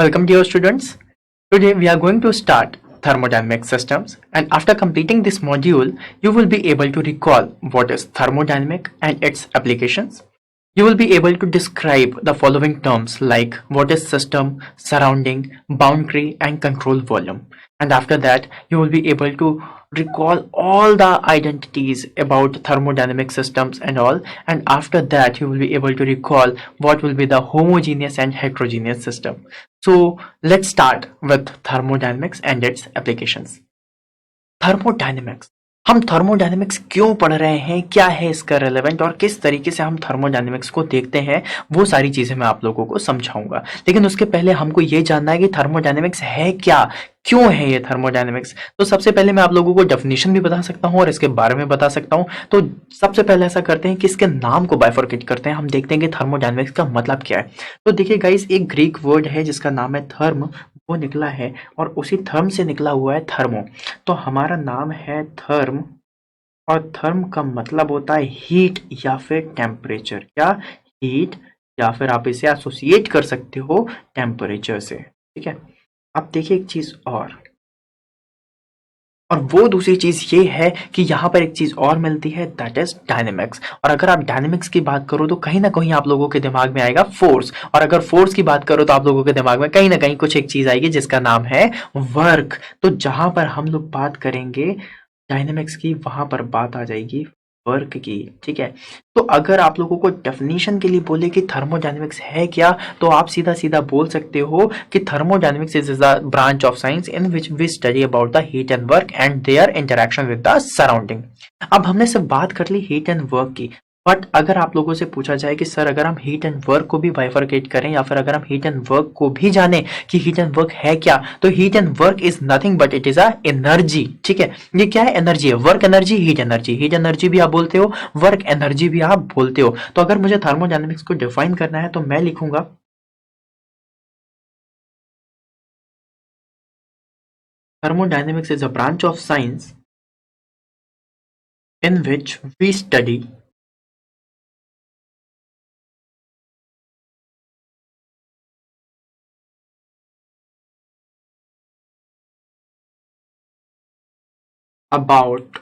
Welcome dear students. Today we are going to start thermodynamic systems, and after completing this module you will be able to recall what is thermodynamic and its applications. You will be able to describe the following terms like what is system, surrounding, boundary and control volume. And after that you will be able to recall all the identities about thermodynamic systems and all, and after that you will be able to recall what will be the homogeneous and heterogeneous system. So let's start with thermodynamics and its applications. Thermodynamics, हम thermodynamics क्यों पढ़ रहे हैं, क्या है इसका relevant और किस तरीके से हम थर्मोडायनेमिक्स को देखते हैं, वो सारी चीजें मैं आप लोगों को समझाऊंगा। लेकिन उसके पहले हमको ये जानना है कि थर्मोडायनेमिक्स है क्या, क्यों है ये थर्मोडायनेमिक्स। तो सबसे पहले मैं आप लोगों को डेफिनेशन भी बता सकता हूँ और इसके बारे में बता सकता हूँ। तो सबसे पहले ऐसा करते हैं कि इसके नाम को बाइफरकेट करते हैं, हम देखते हैं कि थर्मोडायनेमिक्स का मतलब क्या है। तो देखिए गाइस, एक ग्रीक वर्ड है जिसका नाम है थर्म, वो निकला है और उसी थर्म से निकला हुआ है थर्मो। तो हमारा नाम है थर्म और थर्म का मतलब होता है हीट या फिर टेम्परेचर। क्या? हीट, या फिर आप इसे एसोसिएट कर सकते हो टेम्परेचर से। ठीक है। अब देखिए एक चीज और वो दूसरी चीज ये है कि यहाँ पर एक चीज और मिलती है, दैट इज डायनेमिक्स। और अगर आप डायनेमिक्स की बात करो तो कहीं ना कहीं आप लोगों के दिमाग में आएगा फोर्स, और अगर फोर्स की बात करो तो आप लोगों के दिमाग में कहीं ना कहीं कुछ एक चीज आएगी जिसका नाम है वर्क। तो जहां पर हम लोग बात करेंगे डायनेमिक्स की, वहां पर बात आ जाएगी वर्क की। ठीक है। तो अगर आप लोगों को डेफिनेशन के लिए बोले कि थर्मोडायनेमिक्स है क्या, तो आप सीधा सीधा बोल सकते हो कि thermodynamics is a branch of science in which we study about the heat and work and their interaction with the surrounding. अब हमने सिर्फ बात कर ली हीट एंड वर्क की, बट अगर आप लोगों से पूछा जाए कि सर अगर हम हीट एंड वर्क को भी बाइफरकेट करें या फिर अगर हम हीट एंड वर्क को भी जाने कि हीट एंड वर्क है क्या, तो heat and work is nothing but it is a energy. ठीक है। ये क्या है? एनर्जी है। Work energy, heat energy, heat energy भी आप बोलते हो, वर्क एनर्जी भी आप बोलते हो। तो अगर मुझे थर्मोडायनेमिक्स को डिफाइन करना है तो मैं लिखूंगा thermodynamics is a branch of science in which we study about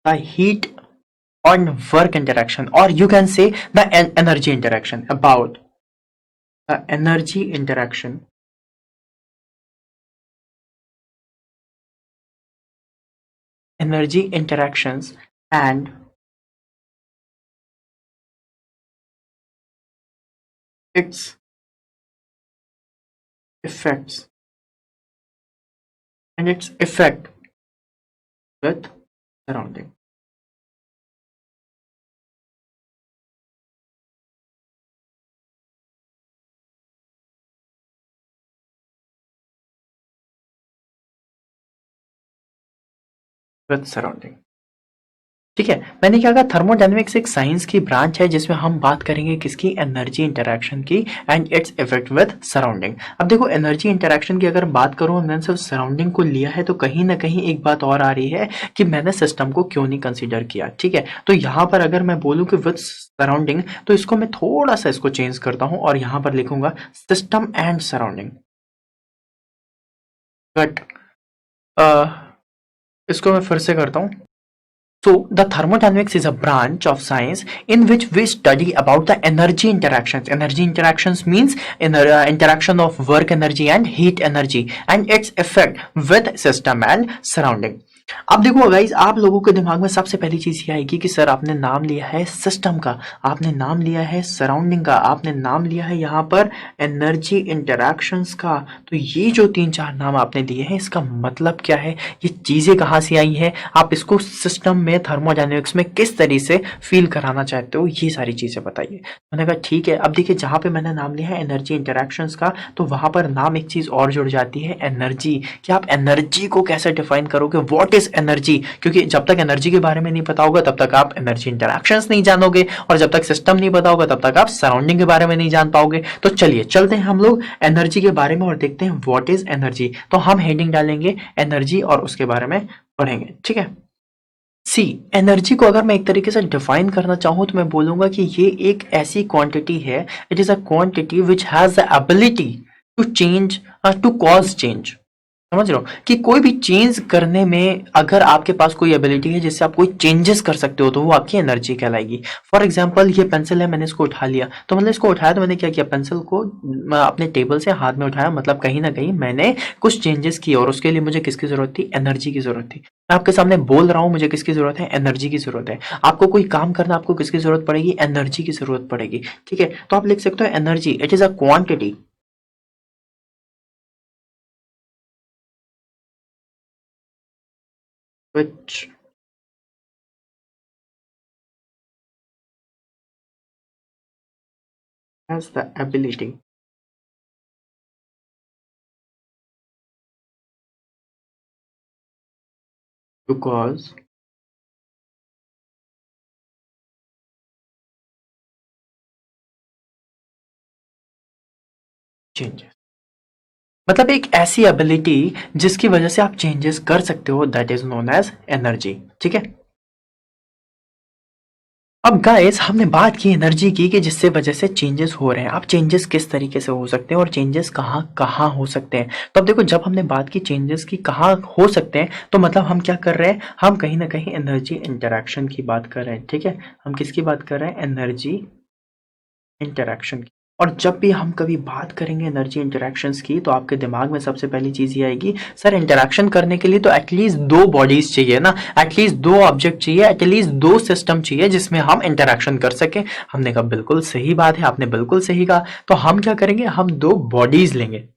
the heat and work interaction, or you can say the energy interaction, about the energy interaction energy interactions and its effects and its effect with surrounding. With surrounding। ठीक है। मैंने क्या कहा? Thermodynamics एक science की branch है जिसमें हम बात करेंगे किसकी? एनर्जी इंटरैक्शन की and its effect with surrounding. अब देखो, एनर्जी इंटरैक्शन की अगर बात करूं, मैंने सिर्फ सराउंडिंग को लिया है, तो कहीं ना कहीं एक बात और आ रही है कि मैंने सिस्टम को क्यों नहीं कंसिडर किया। ठीक है। तो यहाँ पर अगर मैं बोलूँ कि विद सराउंडिंग, तो इसको मैं थोड़ा सा इसको चेंज करता हूँ और यहाँ पर लिखूंगा सिस्टम एंड सराउंडिंग। बट इसको मैं फिर से करता हूँ। So the thermodynamics is a branch of science in which we study about the energy interactions. Energy interactions means interaction of work energy and heat energy and its effect with system and surrounding. अब देखो guys, आप लोगों के दिमाग में सबसे पहली चीज ये आएगी कि सर आपने नाम लिया है सिस्टम का, आपने नाम लिया है सराउंडिंग का, आपने नाम लिया है यहाँ पर एनर्जी इंटरैक्शंस का। तो ये जो 3-4 नाम आपने दिए हैं, इसका मतलब क्या है, ये चीजें कहाँ से आई हैं, आप इसको सिस्टम में थर्मोडायनेमिक्स में किस तरीके से फील कराना चाहते हो, ये सारी चीजें बताइए। मैंने कहा ठीक है। अब देखिए, जहां पे मैंने नाम लिया है एनर्जी इंटरैक्शंस का, तो वहां पर नाम एक चीज और जुड़ जाती है, एनर्जी। कि आप एनर्जी को कैसे डिफाइन करोगे, व्हाट इज एनर्जी, क्योंकि जब तक एनर्जी के बारे में नहीं पता होगा तब तक आप एनर्जी इंटरैक्शंस नहीं जानोगे, और जब तक सिस्टम नहीं पता होगा तब तक आप सराउंडिंग के बारे में नहीं जान पाओगे। तो चलिए चलते हैं हम लोग एनर्जी के बारे में और देखते हैं व्हाट इज एनर्जी। तो हम हेडिंग डालेंगे एनर्जी और उसके बारे में पढ़ेंगे। ठीक है। सी, एनर्जी को अगर मैं एक तरीके से डिफाइन करना चाहूं तो मैं बोलूंगा कि ये एक ऐसी क्वांटिटी है, it is a quantity which has the ability to change, to cause change. समझ रहे हो कि कोई भी चेंज करने में अगर आपके पास कोई एबिलिटी है जिससे आप कोई चेंजेस कर सकते हो तो वो आपकी एनर्जी कहलाएगी। फॉर एग्जांपल ये पेंसिल है, मैंने इसको उठा लिया, तो मतलब इसको उठाया तो मैंने क्या किया, पेंसिल को अपने टेबल से हाथ में उठाया, मतलब कहीं ना कहीं मैंने कुछ चेंजेस किए और उसके लिए मुझे किसकी जरूरत थी, एनर्जी की जरूरत थी। मैं आपके सामने बोल रहा हूँ, मुझे किसकी जरूरत है, एनर्जी की जरूरत है। आपको कोई काम करना, आपको किसकी जरूरत पड़ेगी, एनर्जी की जरूरत पड़ेगी। ठीक है, तो आप लिख सकते हो energy, it is a quantity which has the ability to cause changes। मतलब एक ऐसी एबिलिटी जिसकी वजह से आप चेंजेस कर सकते हो, that is known as energy. ठीक है, अब गाइस हमने बात की एनर्जी की कि जिससे वजह से चेंजेस हो रहे हैं। अब चेंजेस किस तरीके से हो सकते हैं और चेंजेस कहाँ कहाँ हो सकते हैं। तो अब देखो, जब हमने बात की चेंजेस की कहाँ हो सकते हैं, तो मतलब हम क्या कर रहे हैं, हम कहीं ना कहीं एनर्जी इंटरैक्शन की बात कर रहे हैं। ठीक है, हम किसकी बात कर रहे हैं, एनर्जी इंटरैक्शन की। और जब भी हम कभी बात करेंगे एनर्जी इंटरैक्शंस की, तो आपके दिमाग में सबसे पहली चीज ये आएगी, सर इंटरैक्शन करने के लिए तो एटलीस्ट दो बॉडीज चाहिए ना, एटलीस्ट दो ऑब्जेक्ट चाहिए, एटलीस्ट दो सिस्टम चाहिए जिसमें हम इंटरैक्शन कर सके। हमने कहा बिल्कुल सही बात है, आपने बिल्कुल सही कहा। तो हम क्या करेंगे, हम दो बॉडीज लेंगे।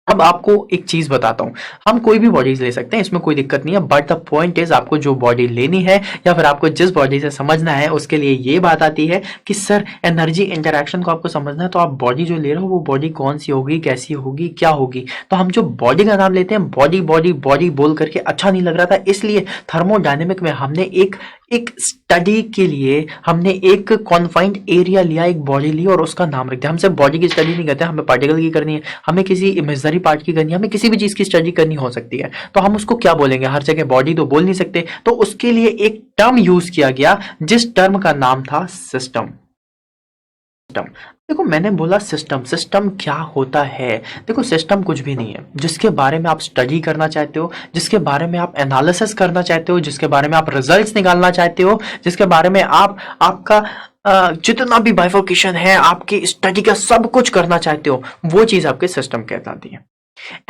अब आपको एक चीज बताता हूं, हम कोई भी बॉडीज ले सकते हैं, इसमें कोई दिक्कत नहीं है, बट द पॉइंट इज आपको जो बॉडी लेनी है या फिर आपको जिस बॉडी से समझना है, उसके लिए ये बात आती है कि सर एनर्जी इंटरैक्शन को आपको समझना है, तो आप बॉडी जो ले रहे हो वो बॉडी कौन सी होगी, कैसी होगी, क्या होगी। तो हम जो बॉडी का नाम लेते हैं, बॉडी बॉडी बॉडी बोल करके अच्छा नहीं लग रहा था, इसलिए थर्मोडायनेमिक में हमने एक स्टडी के लिए हमने एक कॉन्फाइंड एरिया लिया, एक बॉडी ली और उसका नाम रख दिया। हम सिर्फ बॉडी की स्टडी नहीं करते, हमें पार्टिकल की करनी है, हमें किसी इमेजनरी पार्ट की करनी है, हमें किसी भी चीज की स्टडी करनी हो सकती है। तो हम उसको क्या बोलेंगे, हर जगह बॉडी तो बोल नहीं सकते, तो उसके लिए एक टर्म यूज किया गया जिस टर्म का नाम था सिस्टम। सिस्टम, देखो मैंने बोला सिस्टम, सिस्टम क्या होता है। देखो सिस्टम कुछ भी नहीं है, जिसके बारे में आप स्टडी करना चाहते हो, जिसके बारे में आप एनालिसिस करना चाहते हो, जिसके बारे में आप रिजल्ट्स निकालना चाहते हो, जिसके बारे में आप आपका जितना भी बाइफोकेशन है, आपकी स्टडी का सब कुछ करना चाहते हो, वो चीज आपके सिस्टम कहलाती है।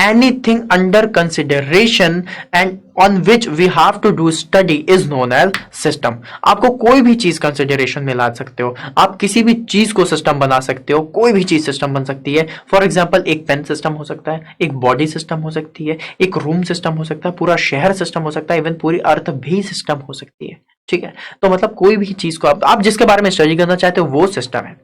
anything under consideration and on which we have to do study is known as system। आपको कोई भी चीज कंसिडरेशन में ला सकते हो, आप किसी भी चीज को सिस्टम बना सकते हो, कोई भी चीज सिस्टम बन सकती है। फॉर एग्जांपल एक पेन सिस्टम हो सकता है, एक बॉडी सिस्टम हो सकती है, एक रूम सिस्टम हो सकता है, पूरा शहर सिस्टम हो सकता है, इवन पूरी अर्थ भी सिस्टम हो सकती है। ठीक है, तो मतलब कोई भी चीज को आप जिसके बारे में स्टडी करना चाहते हो वो सिस्टम है।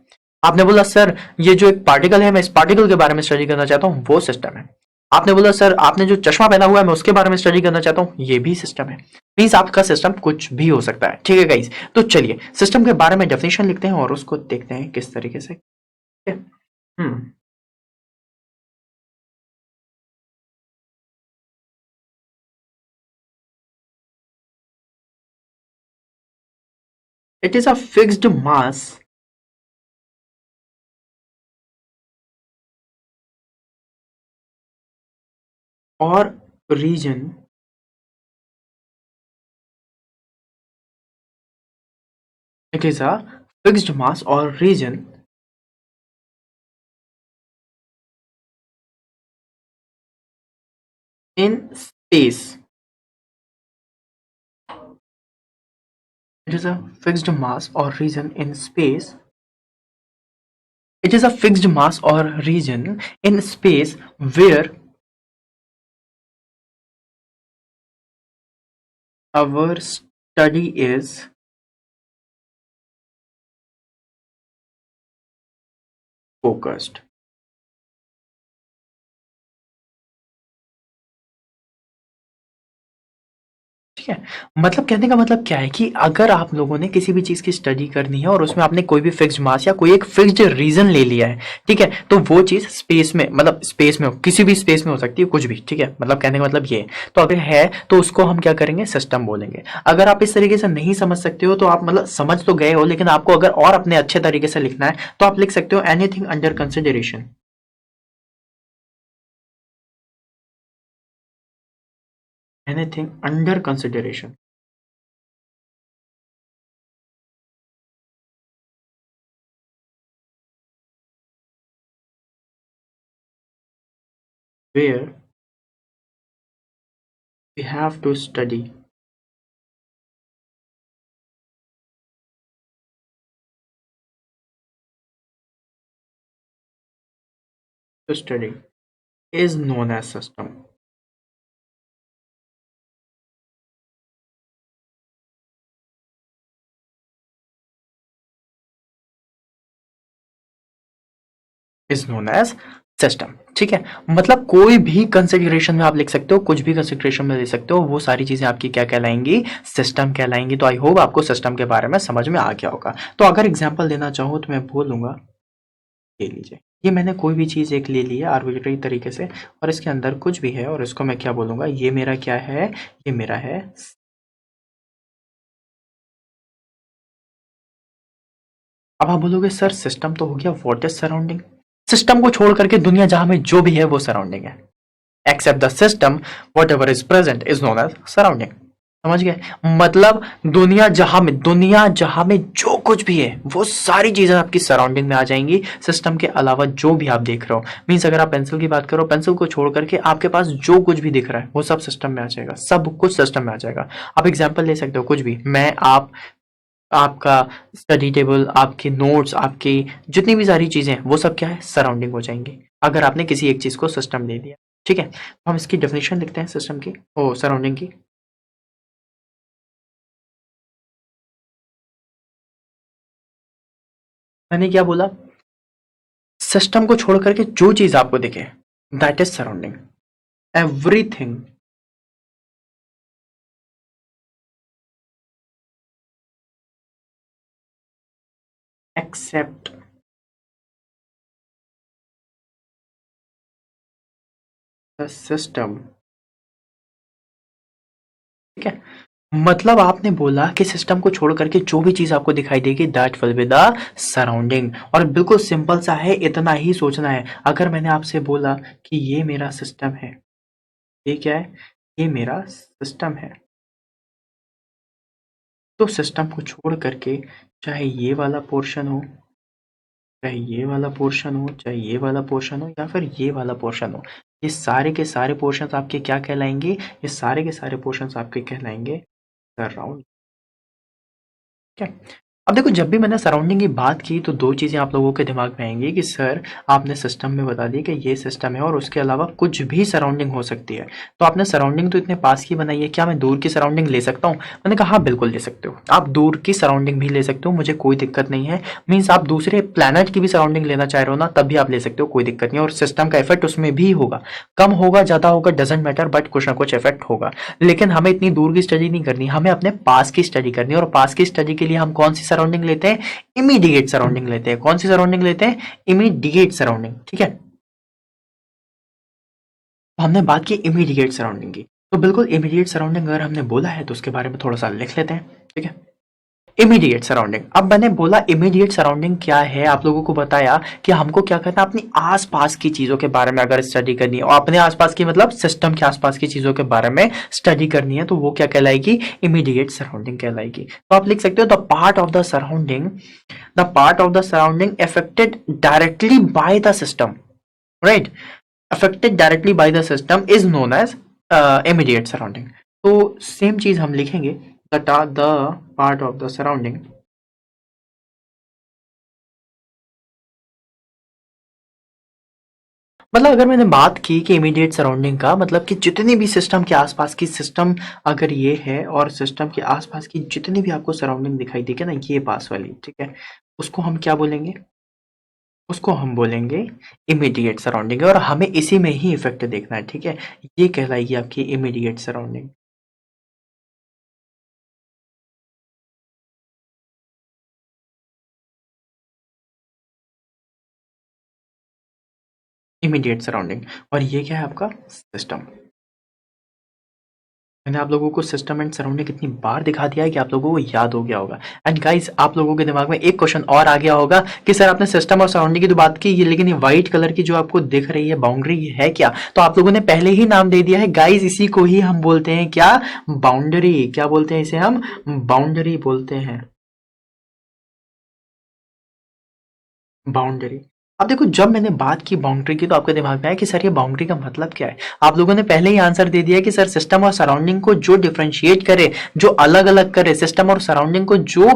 आपने बोला सर ये जो एक पार्टिकल है, मैं इस पार्टिकल के बारे में स्टडी करना चाहता हूं, वो सिस्टम है। आपने बोला सर आपने जो चश्मा पहना हुआ है मैं उसके बारे में स्टडी करना चाहता हूं, ये भी सिस्टम है। मींस आपका सिस्टम कुछ भी हो सकता है। ठीक है गाइस, तो चलिए सिस्टम के बारे में डेफिनेशन लिखते हैं और उसको देखते हैं किस तरीके से। Hmm, it is a fixed mass or region it is a fixed mass or region in space. It is a fixed mass or region in space. It is a fixed mass or region in space where our study is focused। ठीक है, मतलब कहने का मतलब क्या है कि अगर आप लोगों ने किसी भी चीज की स्टडी करनी है और उसमें आपने कोई भी फिक्स्ड मास या कोई एक फिक्स्ड रीजन ले लिया है, ठीक है, तो वो चीज स्पेस में, मतलब स्पेस में हो, किसी भी स्पेस में हो सकती है, कुछ भी। ठीक है, मतलब कहने का मतलब ये। तो अगर है तो उसको हम क्या करेंगे, सिस्टम बोलेंगे। अगर आप इस तरीके से नहीं समझ सकते हो तो आप मतलब समझ तो गए हो, लेकिन आपको अगर और अपने अच्छे तरीके से लिखना है तो आप लिख सकते हो anything under consideration. anything under consideration where we have to study is known as system. Is known as system. ठीक है, मतलब कोई भी कंसिडरेशन में आप लिख सकते हो, कुछ भी कंसिडरेशन में ले सकते हो, वो सारी चीजें आपकी क्या कहलाएंगी, सिस्टम कहलाएंगी। तो आई होप आपको सिस्टम के बारे में समझ में आ गया होगा। तो अगर एग्जांपल देना चाहूँ तो मैं बोलूंगा ले लीजिए, ये मैंने कोई भी चीज एक ले ली है आर्बिट्रेरी तरीके से, और इसके अंदर कुछ भी है, और इसको मैं क्या बोलूंगा, ये मेरा क्या है, ये मेरा है। अब आप बोलोगे सर सिस्टम तो हो गया, व्हाट इज सराउंडिंग? सिस्टम को छोड़ करके दुनिया जहां में जो भी है वो सराउंडिंग है। Except the system whatever is present is known as surrounding. समझ गए? मतलब दुनिया जहां में जो कुछ भी है वो सारी चीजें आपकी सराउंडिंग में आ जाएंगी, सिस्टम के अलावा जो भी आप देख रहे हो। मीन्स अगर आप पेंसिल की बात करो, पेंसिल को छोड़ करके आपके पास जो कुछ भी दिख रहा है वो सब सिस्टम में आ जाएगा, सब कुछ सिस्टम में आ जाएगा। आप एग्जाम्पल ले सकते हो कुछ भी, मैं आप, आपका स्टडी टेबल, आपके नोट्स, आपकी जितनी भी सारी चीजें हैं वो सब क्या है, सराउंडिंग हो जाएंगी अगर आपने किसी एक चीज को सिस्टम ले लिया। ठीक है, तो हम इसकी डेफिनेशन लिखते हैं सिस्टम की, ओ सराउंडिंग की। मैंने क्या बोला, सिस्टम को छोड़ करके जो चीज आपको दिखे that is surrounding, everything except the system. ठीक है, मतलब आपने बोला कि सिस्टम को छोड़ करके जो भी चीज आपको दिखाई देगी that will be the surrounding. और बिल्कुल सिंपल सा है, इतना ही सोचना है। अगर मैंने आपसे बोला कि ये मेरा सिस्टम है, ये क्या है, ये मेरा सिस्टम है, तो सिस्टम को छोड़ करके चाहे ये वाला पोर्शन हो, चाहे ये वाला पोर्शन हो, चाहे ये वाला पोर्शन हो, या फिर ये वाला पोर्शन हो, ये सारे के सारे पोर्शंस आपके क्या कहलाएंगे, ये सारे के सारे पोर्शंस आपके कहलाएंगे सराउंड। ठीक है, अब देखो जब भी मैंने सराउंडिंग की बात की तो दो चीजें आप लोगों के दिमाग में आएंगी कि सर आपने सिस्टम में बता दी कि ये सिस्टम है और उसके अलावा कुछ भी सराउंडिंग हो सकती है। तो आपने सराउंडिंग तो इतने पास की बनाई है, क्या मैं दूर की सराउंडिंग ले सकता हूँ? मैंने कहा हाँ बिल्कुल ले सकते हो, आप दूर की सराउंडिंग भी ले सकते हो, मुझे कोई दिक्कत नहीं है। मीन्स आप दूसरे प्लैनेट की भी सराउंडिंग लेना चाह रहे हो ना, तब भी आप ले सकते हो, कोई दिक्कत नहीं है। और सिस्टम का इफेक्ट उसमें भी होगा, कम होगा ज्यादा होगा डजेंट मैटर, बट कुछ ना कुछ इफेक्ट होगा। लेकिन हमें इतनी दूर की स्टडी नहीं करनी, हमें अपने पास की स्टडी करनी है। और पास की स्टडी के लिए हम कौन सी सराउंडिंग लेते हैं, इमीडिएट सराउंडिंग लेते हैं। कौन सी सराउंडिंग लेते हैं, इमीडिएट सराउंडिंग। ठीक है, तो हमने बात की इमीडिएट सराउंडिंग की, तो बिल्कुल इमीडिएट सराउंडिंग अगर हमने बोला है तो उसके बारे में थोड़ा सा लिख लेते हैं। ठीक है, इमीडिएट सराउंडिंग। अब मैंने बोला इमीडिएट सराउंडिंग क्या है, आप लोगों को बताया कि हमको क्या करना है, अपनी आसपास की चीजों के बारे में अगर स्टडी करनी है, और अपने आसपास की मतलब सिस्टम के आसपास की चीजों के बारे में स्टडी करनी है, तो वो क्या कहलाएगी, इमीडिएट सराउंडिंग कहलाएगी। तो आप लिख सकते हो the part of the surrounding, the part of the surrounding affected directly by the system, right, affected directly by the system is known as immediate surrounding. तो सेम चीज हम लिखेंगे, the part of the surrounding, मतलब अगर मैंने बात की कि इमीडिएट सराउंडिंग का मतलब कि जितनी भी सिस्टम के आसपास की सिस्टम अगर ये है, और सिस्टम के आसपास की जितनी भी आपको सराउंडिंग दिखाई देगी ना, ये पास वाली, ठीक है, उसको हम क्या बोलेंगे, उसको हम बोलेंगे इमीडिएट सराउंडिंग। और हमें इसी में ही इफेक्ट देखना है। ठीक है, ये कहलाएगी आपकी इमीडिएट सराउंडिंग। इमीडिएट सराउंडिंग, और ये क्या है आपका सिस्टम। मैंने आप लोगों को सिस्टम एंड सराउंडिंग कितनी बार दिखा दिया है कि आप लोगों को याद हो गया होगा। एंड गाइस, आप लोगों के दिमाग में एक क्वेश्चन और आ गया होगा कि सर आपने सिस्टम और सराउंडिंग की तो बात की, लेकिन ये व्हाइट कलर की जो आपको दिख रही है बाउंड्री, ये है क्या? तो आप लोगों ने पहले ही नाम दे दिया है गाइस, इसी को ही हम बोलते हैं क्या? बाउंड्री। क्या बोलते हैं इसे हम? बाउंड्री बोलते हैं। बाउंड्री। अब देखो, जब मैंने बात की बाउंड्री की तो आपके दिमाग में आया कि सर ये बाउंड्री का मतलब क्या है? आप लोगों ने पहले ही आंसर दे दिया कि सर सिस्टम और सराउंडिंग को जो डिफरेंशिएट करे, जो अलग अलग करे, सिस्टम और सराउंडिंग को जो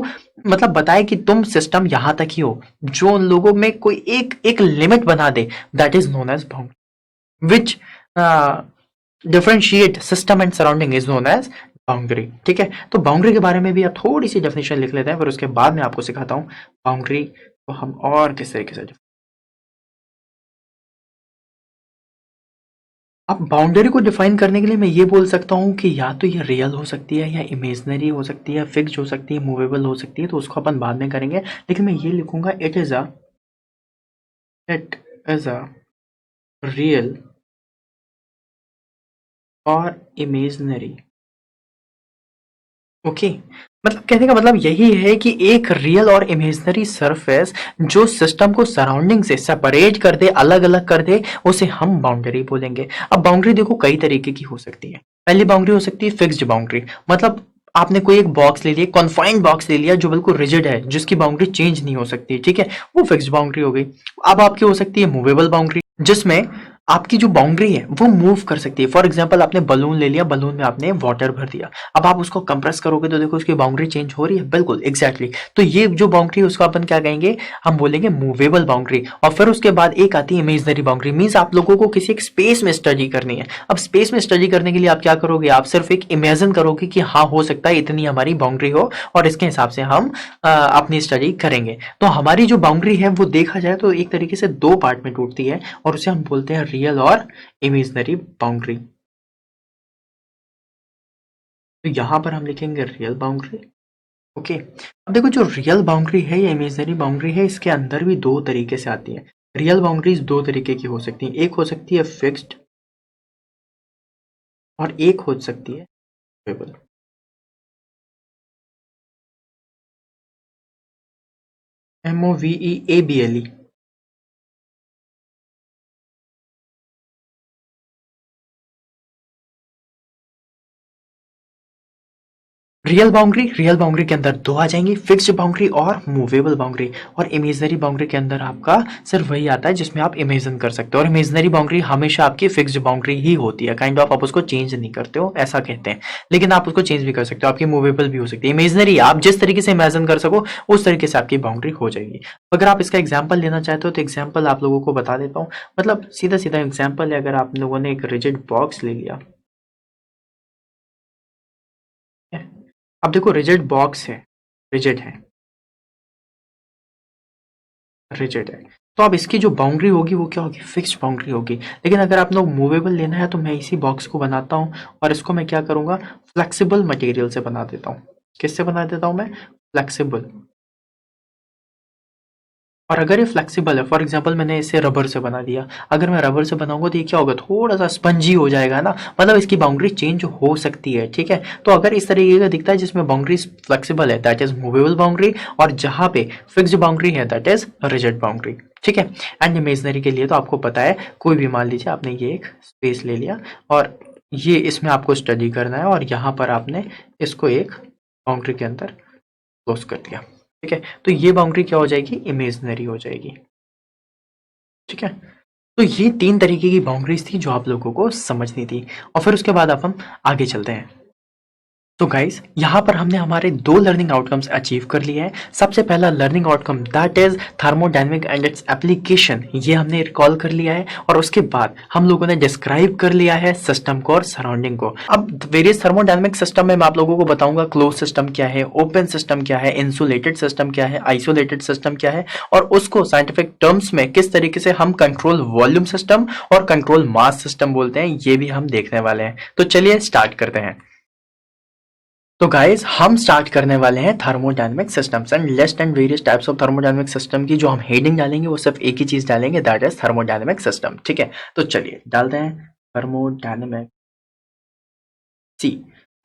मतलब बताए कि तुम सिस्टम यहां तक ही हो, जो उन लोगों में कोई एक एक लिमिट बना दे, that is known as boundary. Which differentiate system and surrounding is known as boundary. ठीक है, तो बाउंड्री के बारे में भी आप थोड़ी सी डेफिनेशन लिख लेते हैं, फिर उसके बाद मैं आपको सिखाता हूँ बाउंड्री को हम और किस तरीके से। अब बाउंड्री को डिफाइन करने के लिए मैं ये बोल सकता हूँ कि या तो ये रियल हो सकती है, या इमेजनरी हो सकती है, फिक्स्ड हो सकती है, मूवेबल हो सकती है, तो उसको अपन बाद में करेंगे। लेकिन मैं ये लिखूंगा, इट इज अ रियल और इमेजनरी। ओके, मतलब कहने का मतलब यही है कि एक रियल और इमेजनरी सरफेस जो सिस्टम को सराउंडिंग से सेपरेट कर दे, अलग अलग कर दे, उसे हम बाउंड्री बोलेंगे। अब बाउंड्री देखो कई तरीके की हो सकती है। पहली बाउंड्री हो सकती है फिक्स्ड बाउंड्री, मतलब आपने कोई एक बॉक्स ले लिया, कॉन्फाइंड बॉक्स ले लिया जो बिल्कुल रिजिड है, जिसकी बाउंड्री चेंज नहीं हो सकती, ठीक है, वो फिक्स्ड बाउंड्री हो गई। अब आपकी हो सकती है मूवेबल बाउंड्री, जिसमें आपकी जो बाउंड्री है वो मूव कर सकती है। फॉर एग्जाम्पल, आपने बलून ले लिया, बलून में आपने वाटर भर दिया, अब आप उसको कंप्रेस करोगे तो देखो उसकी बाउंड्री चेंज हो रही है, बिल्कुल एग्जैक्टली। तो ये जो बाउंड्री है उसको अपन क्या कहेंगे? हम बोलेंगे मूवेबल बाउंड्री। और फिर उसके बाद एक आती है इमेजनरी बाउंड्री, मीन्स आप लोगों को किसी एक स्पेस में स्टडी करनी है। अब स्पेस में स्टडी करने के लिए आप क्या करोगे? आप सिर्फ एक इमेजिन करोगे कि हाँ हो सकता है इतनी हमारी बाउंड्री हो, और इसके हिसाब से हम अपनी स्टडी करेंगे। तो हमारी जो बाउंड्री है वो देखा जाए तो एक तरीके से दो पार्ट में टूटती है, और उसे हम बोलते हैं रियल और इमेजनरी बाउंड्री। तो यहां पर हम लिखेंगे रियल बाउंड्री। ओके, अब देखो जो रियल बाउंड्री है या इमेजनरी बाउंड्री है, इसके अंदर भी दो तरीके से आती है। रियल बाउंड्रीज दो तरीके की हो सकती हैं, एक हो सकती है फिक्स्ड और एक हो सकती है मूवेबल। MOVEABLE। रियल बाउंड्री के अंदर दो आ जाएंगी, फिक्स्ड बाउंड्री और मूवेबल बाउंड्री। और इमेजनरी बाउंड्री के अंदर आपका सिर्फ वही आता है जिसमें आप इमेजिन कर सकते हो, और इमेजनरी बाउंड्री हमेशा आपकी फिक्स्ड बाउंड्री ही होती है, काइंड ऑफ आप उसको चेंज नहीं करते हो, ऐसा कहते हैं। लेकिन आप उसको चेंज भी कर सकते हो, आपकी मूवेबल भी हो सकती है। इमेजनरी आप जिस तरीके से इमेजिन कर सको उस तरीके से आपकी बाउंड्री हो जाएगी। अगर आप इसका एग्जाम्पल लेना चाहते हो तो एग्जाम्पल आप लोगों को बता देता हूँ। मतलब सीधा सीधा एग्जाम्पल है, अगर आप लोगों ने एक रिजिड बॉक्स ले लिया, अब देखो रिजिड बॉक्स है, रिजिड है, रिजिड है, तो अब इसकी जो बाउंड्री होगी वो क्या होगी? फिक्स्ड बाउंड्री होगी। लेकिन अगर आप लोग मूवेबल लेना है तो मैं इसी बॉक्स को बनाता हूँ, और इसको मैं क्या करूंगा? फ्लेक्सिबल मटेरियल से बना देता हूँ। किससे बना देता हूँ मैं? फ्लेक्सिबल। और अगर ये फ्लेक्सिबल है, फॉर एग्जांपल मैंने इसे रबर से बना दिया, अगर मैं रबर से बनाऊंगा तो ये क्या होगा? थोड़ा सा स्पंजी हो जाएगा ना, मतलब इसकी बाउंड्री चेंज हो सकती है, ठीक है। तो अगर इस तरीके का दिखता है जिसमें बाउंड्री फ्लेक्सिबल है, दैट इज मूवेबल बाउंड्री, और जहां पे फिक्स्ड बाउंड्री है दैट इज रिजिड बाउंड्री, ठीक है। एंड इमेजनरी के लिए तो आपको पता है, कोई भी मान लीजिए आपने ये एक स्पेस ले लिया, और ये इसमें आपको स्टडी करना है, और यहाँ पर आपने इसको एक बाउंड्री के अंदर क्लोज कर दिया, ठीक है। तो ये बाउंड्री क्या हो जाएगी? इमेजनरी हो जाएगी, ठीक है। तो ये तीन तरीके की बाउंड्रीज थी जो आप लोगों को समझनी थी, और फिर उसके बाद अब हम आगे चलते हैं। तो गाइस, यहाँ पर हमने हमारे दो लर्निंग आउटकम्स अचीव कर लिए हैं। सबसे पहला learning outcome that is thermodynamic and its application, ये हमने रिकॉल कर लिया है, और उसके बाद हम लोगों ने डिस्क्राइब कर लिया है सिस्टम को और सराउंडिंग को। अब वेरियस थर्मोडायनेमिक सिस्टम में मैं आप लोगों को बताऊंगा क्लोज सिस्टम क्या है, ओपन सिस्टम क्या है, इंसुलेटेड सिस्टम क्या है, आइसोलेटेड सिस्टम क्या है, और उसको साइंटिफिक टर्म्स में किस तरीके से हम कंट्रोल वॉल्यूम सिस्टम और कंट्रोल मास सिस्टम बोलते हैं, ये भी हम देखने वाले हैं। तो चलिए स्टार्ट करते हैं। तो गाइस, हम स्टार्ट करने वाले हैं thermodynamic systems and list and various types of thermodynamic system की जो हम हेडिंग डालेंगे वो सिर्फ एक ही चीज डालेंगे, दैट इज थर्मोडायनेमिक सिस्टम, ठीक है। तो चलिए डालते हैं थर्मोडायनेमिक सी।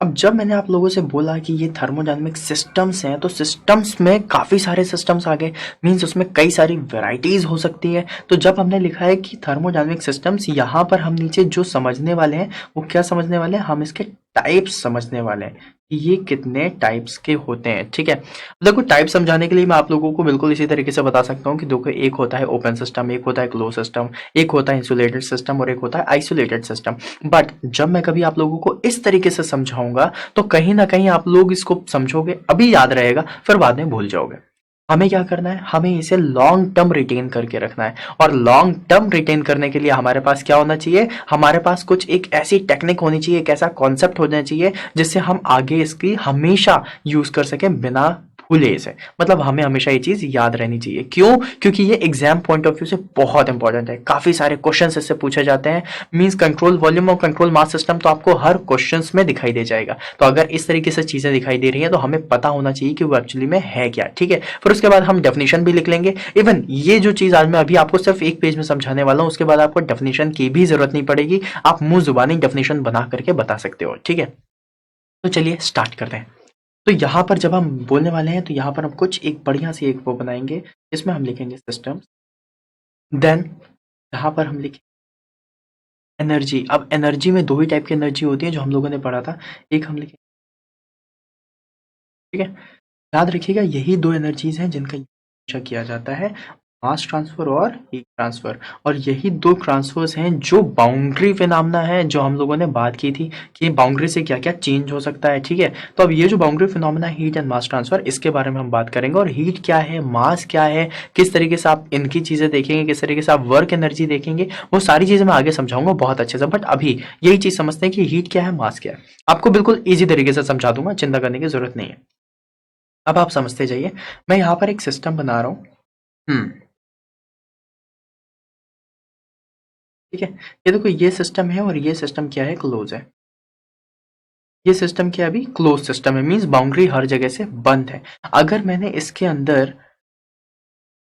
अब जब मैंने आप लोगों से बोला कि ये थर्मोडायनेमिक सिस्टम्स हैं, तो सिस्टम्स में काफ़ी सारे सिस्टम्स आ गए, मीन्स उसमें कई सारी वैरायटीज़ हो सकती है। तो जब हमने लिखा है कि थर्मोडायनेमिक सिस्टम्स, यहाँ पर हम नीचे जो समझने वाले हैं वो क्या समझने वाले हैं, हम इसके टाइप्स समझने वाले हैं कि ये कितने टाइप्स के होते हैं। ठीक है, देखो टाइप समझाने के लिए मैं आप लोगों को बिल्कुल इसी तरीके से बता सकता हूँ कि देखो, एक होता है ओपन सिस्टम, एक होता है क्लोज सिस्टम, एक होता है इंसुलेटेड सिस्टम और एक होता है आइसोलेटेड सिस्टम। बट जब मैं कभी आप लोगों को इस तरीके से समझाऊंगा तो कहीं ना कहीं आप लोग इसको समझोगे, अभी याद रहेगा, फिर बाद में भूल जाओगे। हमें क्या करना है, हमें इसे लॉन्ग टर्म रिटेन करके रखना है। और लॉन्ग टर्म रिटेन करने के लिए हमारे पास क्या होना चाहिए, हमारे पास कुछ एक ऐसी टेक्निक होनी चाहिए, एक ऐसा कॉन्सेप्ट होना चाहिए जिससे हम आगे इसकी हमेशा यूज कर सकें बिना भूले इसे। मतलब हमें हमेशा ये चीज याद रहनी चाहिए। क्यों? क्योंकि ये एग्जाम पॉइंट ऑफ व्यू से बहुत इंपॉर्टेंट है, काफी सारे क्वेश्चंस इससे पूछे जाते हैं। मींस कंट्रोल वॉल्यूम और कंट्रोल मास सिस्टम तो आपको हर क्वेश्चंस में दिखाई दे जाएगा। तो अगर इस तरीके से चीजें दिखाई दे रही हैं तो हमें पता होना चाहिए कि वो एक्चुअली में है क्या। ठीक है, फिर उसके बाद हम डेफिनेशन भी लिख लेंगे। इवन ये जो चीज आज मैं अभी आपको सिर्फ एक पेज में समझाने वाला हूं, उसके बाद आपको डेफिनेशन की भी जरूरत नहीं पड़ेगी, आप मुंह जुबानी डेफिनेशन बना करके बता सकते हो। ठीक है, तो चलिए स्टार्ट करते हैं। तो यहाँ पर जब हम बोलने वाले हैं तो यहाँ पर हम कुछ एक बढ़िया सी एक वो बनाएंगे जिसमें हम लिखेंगे सिस्टम। देन यहाँ पर हम लिखेंगे एनर्जी। अब एनर्जी में दो ही टाइप की एनर्जी होती है जो हम लोगों ने पढ़ा था। एक हम लिखेंगे, ठीक है, याद रखिएगा यही दो एनर्जीज हैं जिनका यूज किया जाता है, मास ट्रांसफर और हीट ट्रांसफर। और यही दो ट्रांसफर्स हैं जो बाउंड्री फिनोमेना है, जो हम लोगों ने बात की थी कि बाउंड्री से क्या क्या चेंज हो सकता है। ठीक है, तो अब ये जो boundary phenomena heat and mass transfer, इसके बारे में हम बात करेंगे। और हीट क्या है, मास क्या है, किस तरीके से आप इनकी चीजें देखेंगे, किस तरीके से आप वर्क एनर्जी देखेंगे, वो सारी चीजें मैं आगे समझाऊंगा बहुत अच्छे से। बट अभी यही चीज समझते हैं कि हीट क्या है, मास क्या है। आपको बिल्कुल ईजी तरीके से समझा दूंगा, चिंता करने की जरूरत नहीं है। अब आप समझते जाइए, मैं यहाँ पर एक सिस्टम बना रहा हूँ। ठीक है, ये देखो ये सिस्टम है और ये सिस्टम क्या है, क्लोज है। ये सिस्टम क्या है, अभी क्लोज सिस्टम है, मींस बाउंड्री हर जगह से बंद है। अगर मैंने इसके अंदर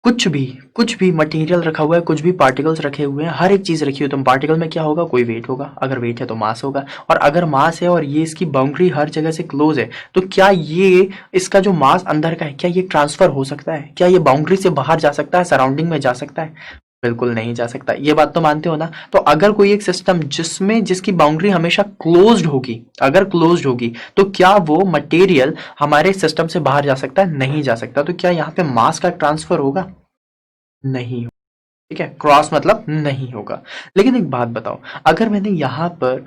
कुछ भी मटेरियल रखा हुआ है, कुछ भी पार्टिकल्स रखे हुए हैं, हर एक चीज रखी हो, तो पार्टिकल में क्या होगा, कोई वेट होगा। अगर वेट है तो मास होगा। और अगर मास है और ये इसकी बाउंड्री हर जगह से क्लोज है, तो क्या ये इसका जो मास अंदर का है, क्या ये ट्रांसफर हो सकता है, क्या ये बाउंड्री से बाहर जा सकता है, सराउंडिंग में जा सकता है? बिल्कुल नहीं जा सकता। ये बात तो मानते हो ना? तो अगर कोई एक सिस्टम जिसकी बाउंड्री हमेशा क्लोज्ड होगी, अगर क्लोज्ड होगी, तो क्या वो मटेरियल हमारे सिस्टम से बाहर जा सकता है? नहीं जा सकता। तो क्या यहाँ पे मास का ट्रांसफर होगा? नहीं हो। ठीक है, क्रॉस मतलब नहीं होगा। लेकिन एक बात बताओ, अगर मैंने यहाँ पर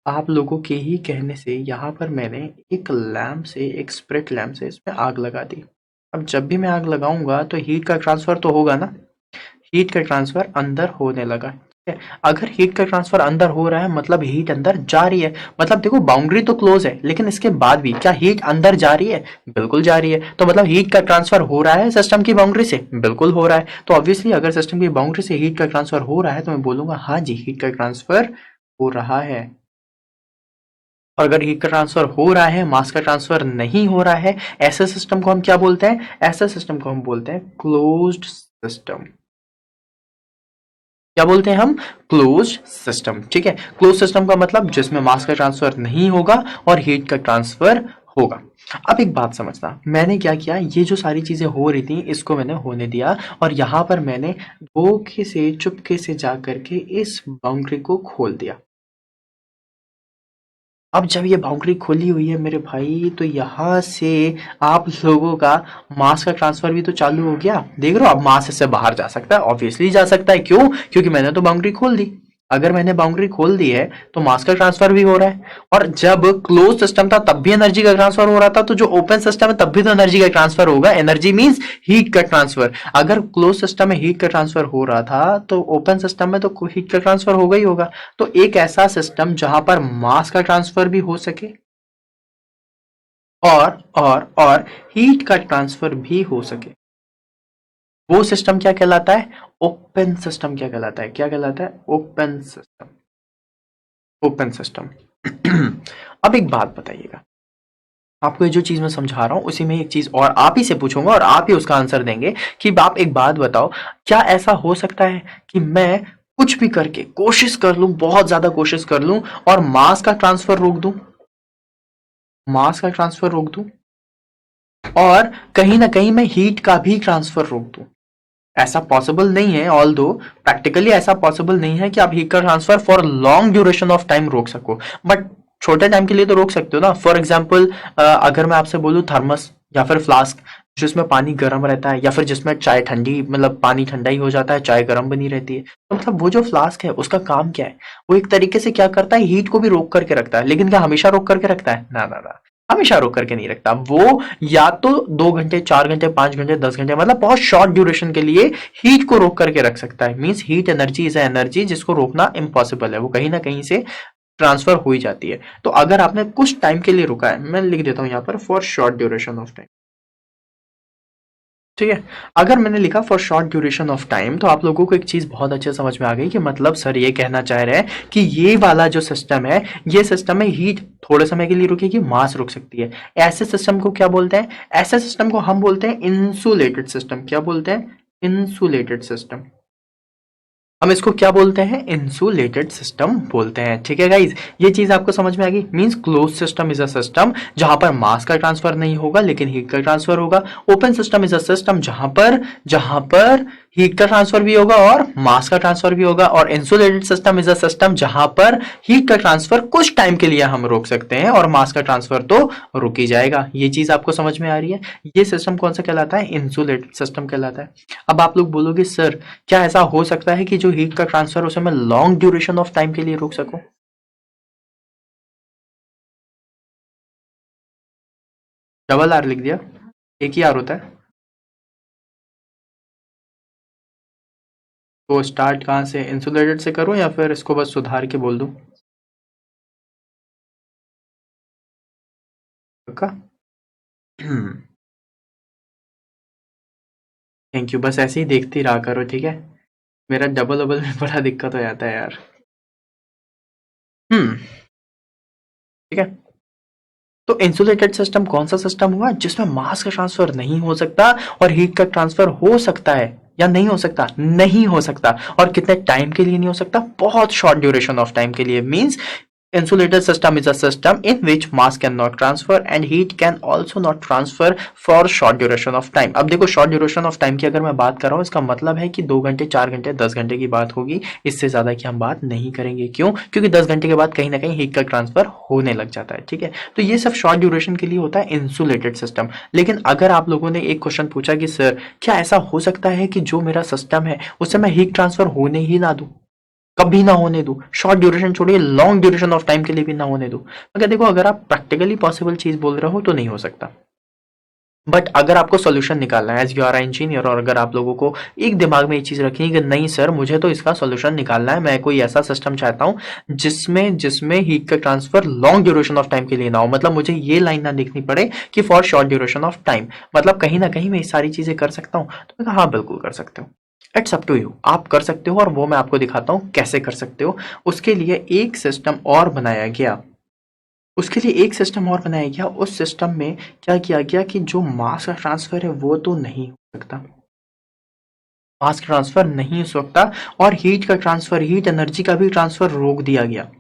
आप लोगों के ही कहने से यहाँ पर मैंने एक लैंप से, एक स्प्रिट लैंप से इसमें आग लगा दी। अब जब भी मैं आग लगाऊंगा तो हीट का ट्रांसफर तो होगा ना, हीट का ट्रांसफर अंदर होने लगा। ठीक है, अगर हीट का ट्रांसफर अंदर हो रहा है मतलब हीट अंदर जा रही है। मतलब देखो बाउंड्री तो क्लोज है, लेकिन इसके बाद भी क्या हीट अंदर जा रही है? बिल्कुल जा रही है। तो मतलब हीट का ट्रांसफर हो रहा है सिस्टम की बाउंड्री से? बिल्कुल हो रहा है। तो ऑब्वियसली अगर सिस्टम की बाउंड्री से हीट का ट्रांसफर हो रहा है तो मैं बोलूंगा हाँ जी, हीट का ट्रांसफर हो रहा है। और अगर हीट का ट्रांसफर हो रहा है, मास का ट्रांसफर नहीं हो रहा है, ऐसे सिस्टम को हम क्या बोलते हैं? ऐसे सिस्टम को हम बोलते हैं क्लोज्ड सिस्टम। क्या बोलते हैं हम? Close system. ठीक है, क्लोज सिस्टम का मतलब जिसमें मास का ट्रांसफर नहीं होगा और हीट का ट्रांसफर होगा। अब एक बात समझना, मैंने क्या किया, ये जो सारी चीजें हो रही थी इसको मैंने होने दिया, और यहां पर मैंने धोखे से चुपके से जा करके इस बाउंड्री को खोल दिया। अब जब ये बाउंड्री खोली हुई है मेरे भाई, तो यहाँ से आप लोगों का मास का ट्रांसफर भी तो चालू हो गया। देख रहे हो, अब मास इससे बाहर जा सकता है, ऑब्वियसली जा सकता है। क्यों? क्योंकि मैंने तो बाउंड्री खोल दी। अगर मैंने बाउंड्री खोल दी है तो मास का ट्रांसफर भी हो रहा है। और जब क्लोज सिस्टम था तब भी एनर्जी का ट्रांसफर हो रहा था, तो जो ओपन सिस्टम है तब भी तो एनर्जी का ट्रांसफर होगा। एनर्जी मींस हीट का ट्रांसफर। अगर क्लोज सिस्टम में हीट का ट्रांसफर हो रहा था तो ओपन सिस्टम में तो हीट का ट्रांसफर होगा ही होगा। तो एक ऐसा सिस्टम जहां पर मास का ट्रांसफर भी हो सके और हीट का ट्रांसफर भी हो सके, वो सिस्टम क्या कहलाता है? Open system. क्या कहलाता है? क्या कहलाता है? Open system. Open system. अब एक बात बताइएगा, आपको ये जो चीज मैं समझा रहा हूं उसी में एक चीज और आप ही से पूछूंगा और आप ही उसका आंसर देंगे कि आप एक बात बताओ, क्या ऐसा हो सकता है कि मैं कुछ भी करके कोशिश कर लूं, बहुत ज्यादा कोशिश कर लूं और मास का ट्रांसफर रोक दूं? मास का ट्रांसफर रोक दूं और कहीं ना कहीं मैं हीट का भी ट्रांसफर रोक दूं। ऐसा पॉसिबल नहीं है, ऑल दो प्रैक्टिकली ऐसा पॉसिबल नहीं है कि आप हीट का transfer for long duration of time रोक सको, बट छोटे टाइम के लिए तो रोक सकते हो ना। फॉर एग्जाम्पल अगर मैं आपसे बोलूं थर्मस या फिर फ्लास्क जिसमें पानी गर्म रहता है, या फिर जिसमें चाय ठंडी, मतलब पानी ठंडा ही हो जाता है, चाय गर्म बनी रहती है, तो मतलब वो जो फ्लास्क है उसका काम क्या है? वो एक तरीके से क्या करता है, हीट को भी रोक करके रखता है। लेकिन क्या हमेशा रोक करके रखता है? ना ना ना, हमेशा रोक करके नहीं रखता वो। या तो 2 घंटे, 4 घंटे, 5 घंटे, 10 घंटे, मतलब बहुत शॉर्ट ड्यूरेशन के लिए हीट को रोक करके रख सकता है। Means heat energy is energy जिसको रोकना इम्पॉसिबल है, वो कहीं ना कहीं से ट्रांसफर हो ही जाती है। तो अगर आपने कुछ टाइम के लिए रुका है, मैं लिख देता हूं यहां पर for short duration of time, ठीक है। अगर मैंने लिखा for short duration of time, तो आप लोगों को एक चीज बहुत अच्छे समझ में आ गई कि मतलब सर ये कहना चाह रहे हैं कि ये वाला जो सिस्टम है, ये सिस्टम में हीट थोड़े समय के लिए रुकेगी, मास रुक सकती है। ऐसे सिस्टम को क्या बोलते हैं? ऐसे सिस्टम को हम बोलते हैं इंसुलेटेड सिस्टम। क्या बोलते हैं? Insulated system. हम इसको क्या बोलते हैं? इंसुलेटेड सिस्टम बोलते हैं, ठीक है गाइज। ये चीज आपको समझ में आ गई। Means close system is a system जहां पर मास का ट्रांसफर नहीं होगा लेकिन हीट का ट्रांसफर होगा। Open system is a system जहां पर हीट का ट्रांसफर भी होगा और मास का ट्रांसफर भी होगा। और insulated system is a system जहां पर हीट का ट्रांसफर कुछ टाइम के लिए हम रोक सकते हैं और मास का ट्रांसफर तो रुक ही जाएगा। ये चीज आपको समझ में आ रही है? ये सिस्टम कौन सा कहलाता है? इंसुलेटेड सिस्टम कहलाता है। अब आप लोग बोलोगे सर क्या ऐसा हो सकता है कि जो हीट का ट्रांसफर उसे मैं लॉन्ग ड्यूरेशन ऑफ टाइम के लिए रोक सकूं? डबल आर लिख दिया, एक ही आर होता है। तो स्टार्ट कहां से, इंसुलेटेड से करूं या फिर इसको बस सुधार के बोल दूं? पक्का? थैंक यू, बस ऐसे ही देखते ही रहा करो, ठीक है। मेरा डबल डबल में बड़ा दिक्कत हो जाता है यार। हम्म। ठीक है। तो इंसुलेटेड सिस्टम कौन सा सिस्टम हुआ जिसमें मास का ट्रांसफर नहीं हो सकता और हीट का ट्रांसफर हो सकता है? या नहीं हो सकता? नहीं हो सकता। और कितने टाइम के लिए नहीं हो सकता? बहुत शॉर्ट ड्यूरेशन ऑफ टाइम के लिए। Means insulated system is a system in which mass cannot transfer and heat can also not transfer for short duration of time। अब देखो short duration of time की अगर मैं बात कर रहा हूँ, इसका मतलब है कि 2 घंटे, 4 घंटे, 10 घंटे की बात होगी। इससे ज्यादा की हम बात नहीं करेंगे। क्यों? क्योंकि 10 घंटे के बाद कहीं ना कहीं हीट का ट्रांसफर होने लग जाता है, ठीक है। तो ये सब शॉर्ट ड्यूरेशन के लिए होता है इंसुलेटेड सिस्टम। लेकिन अगर आप लोगों ने एक क्वेश्चन पूछा कि सर क्या ऐसा हो सकता है कि जो मेरा सिस्टम है उससे मैं हीट ट्रांसफर होने ही ना दूं, कभी ना होने दो, शॉर्ट ड्यूरेशन छोड़िए लॉन्ग ड्यूरेशन ऑफ टाइम के लिए भी ना होने दो, मगर देखो अगर आप प्रैक्टिकली पॉसिबल चीज बोल रहे हो तो नहीं हो सकता। बट अगर आपको सोल्यूशन निकालना है एज यू आर इंजीनियर, और अगर आप लोगों को एक दिमाग में एक चीज रखनी है कि नहीं सर मुझे तो इसका सोल्यूशन निकालना है, मैं कोई ऐसा सिस्टम चाहता हूं जिसमें जिसमें हीट का transfer long duration of time के लिए ना हो, मतलब मुझे ये लाइन ना देखनी पड़े कि for short duration of time, मतलब कहीं ना कहीं मैं ये सारी चीजें कर सकता हूँ, तो मैं कहा हाँ बिल्कुल कर सकते हो। इट्स अप टू यू, आप कर सकते हो और वो मैं आपको दिखाता हूं कैसे कर सकते हो। उसके लिए एक सिस्टम और बनाया गया, उसके लिए एक सिस्टम और बनाया गया। उस सिस्टम में क्या किया गया कि जो मास का ट्रांसफर है वो तो नहीं हो सकता, मास ट्रांसफर नहीं हो सकता, और हीट का ट्रांसफर, हीट एनर्जी का भी ट्रांसफर रोक दिया गया।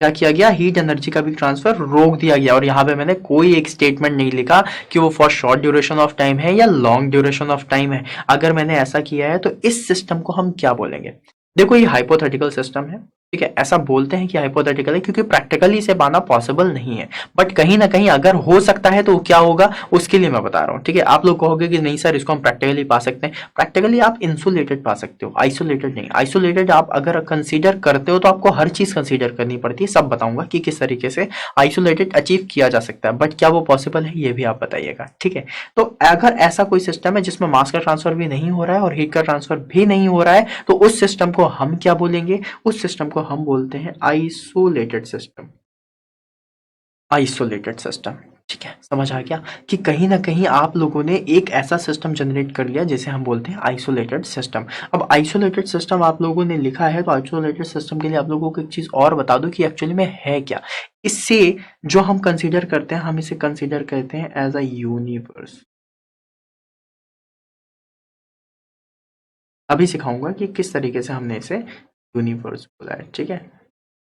क्या किया गया? हीट एनर्जी का भी ट्रांसफर रोक दिया गया। और यहां पे मैंने कोई एक स्टेटमेंट नहीं लिखा कि वो for short duration of time है या लॉन्ग ड्यूरेशन ऑफ टाइम है। अगर मैंने ऐसा किया है तो इस सिस्टम को हम क्या बोलेंगे? देखो ये हाइपोथेटिकल सिस्टम है, ठीक है। ऐसा बोलते हैं कि हाइपोथेटिकल है क्योंकि प्रैक्टिकली इसे पाना पॉसिबल नहीं है, बट कहीं ना कहीं अगर हो सकता है तो क्या होगा उसके लिए मैं बता रहा हूँ, ठीक है। आप लोग कहोगे कि नहीं सर इसको हम प्रैक्टिकली पा सकते हैं। प्रैक्टिकली आप इंसुलेटेड पा सकते हो, आइसोलेटेड नहीं। आइसोलेटेड आप अगर कंसीडर करते हो तो आपको हर चीज कंसीडर करनी पड़ती है, सब बताऊंगा कि किस तरीके से आइसोलेटेड अचीव किया जा सकता है, बट क्या वो पॉसिबल है ये भी आप बताइएगा, ठीक है। तो अगर ऐसा कोई सिस्टम है जिसमें मास का ट्रांसफर भी नहीं हो रहा है और हीट का ट्रांसफर भी नहीं हो रहा है, तो उस सिस्टम को हम क्या बोलेंगे? उस सिस्टम को हम बोलते हैं आइसोलेटेड सिस्टम। आइसोलेटेड सिस्टम, ठीक है। समझ आ गया कि कहीं ना कहीं आप लोगों ने एक ऐसा सिस्टम जनरेट कर लिया जिसे हम बोलते हैं आइसोलेटेड सिस्टम। अब आइसोलेटेड सिस्टम आप लोगों ने लिखा है, तो आइसोलेटेड सिस्टम के लिए आप लोगों को एक चीज और बता दो कि एक्चुअली में है क्या। इससे जो हम कंसीडर करते हैं, हम इसे कंसीडर करते हैं एज अ यूनिवर्स। अभी सिखाऊंगा कि किस तरीके से हमने इसे यूनिवर्स बोला है, ठीक है।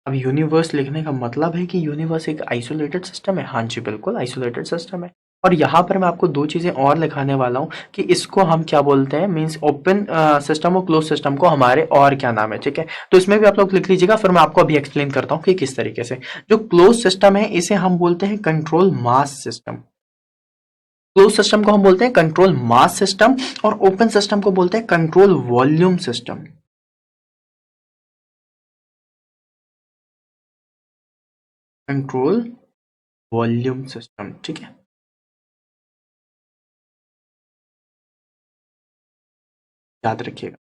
अब यूनिवर्स लिखने का मतलब है कि यूनिवर्स एक आइसोलेटेड सिस्टम है। हाँ जी, बिल्कुल आइसोलेटेड सिस्टम है। और यहाँ पर मैं आपको दो चीजें और लिखाने वाला हूँ कि इसको हम क्या बोलते हैं, मीन्स ओपन सिस्टम और क्लोज सिस्टम को हमारे और क्या नाम है, ठीक है। तो इसमें भी आप लोग लिख लीजिएगा, फिर मैं आपको अभी एक्सप्लेन करता हूँ कि किस तरीके से। जो क्लोज सिस्टम है इसे हम बोलते हैं control mass system. Close system को हम बोलते हैं कंट्रोल मास सिस्टम और ओपन सिस्टम को बोलते हैं control volume system. Control volume system, ठीक है। याद रखिएगा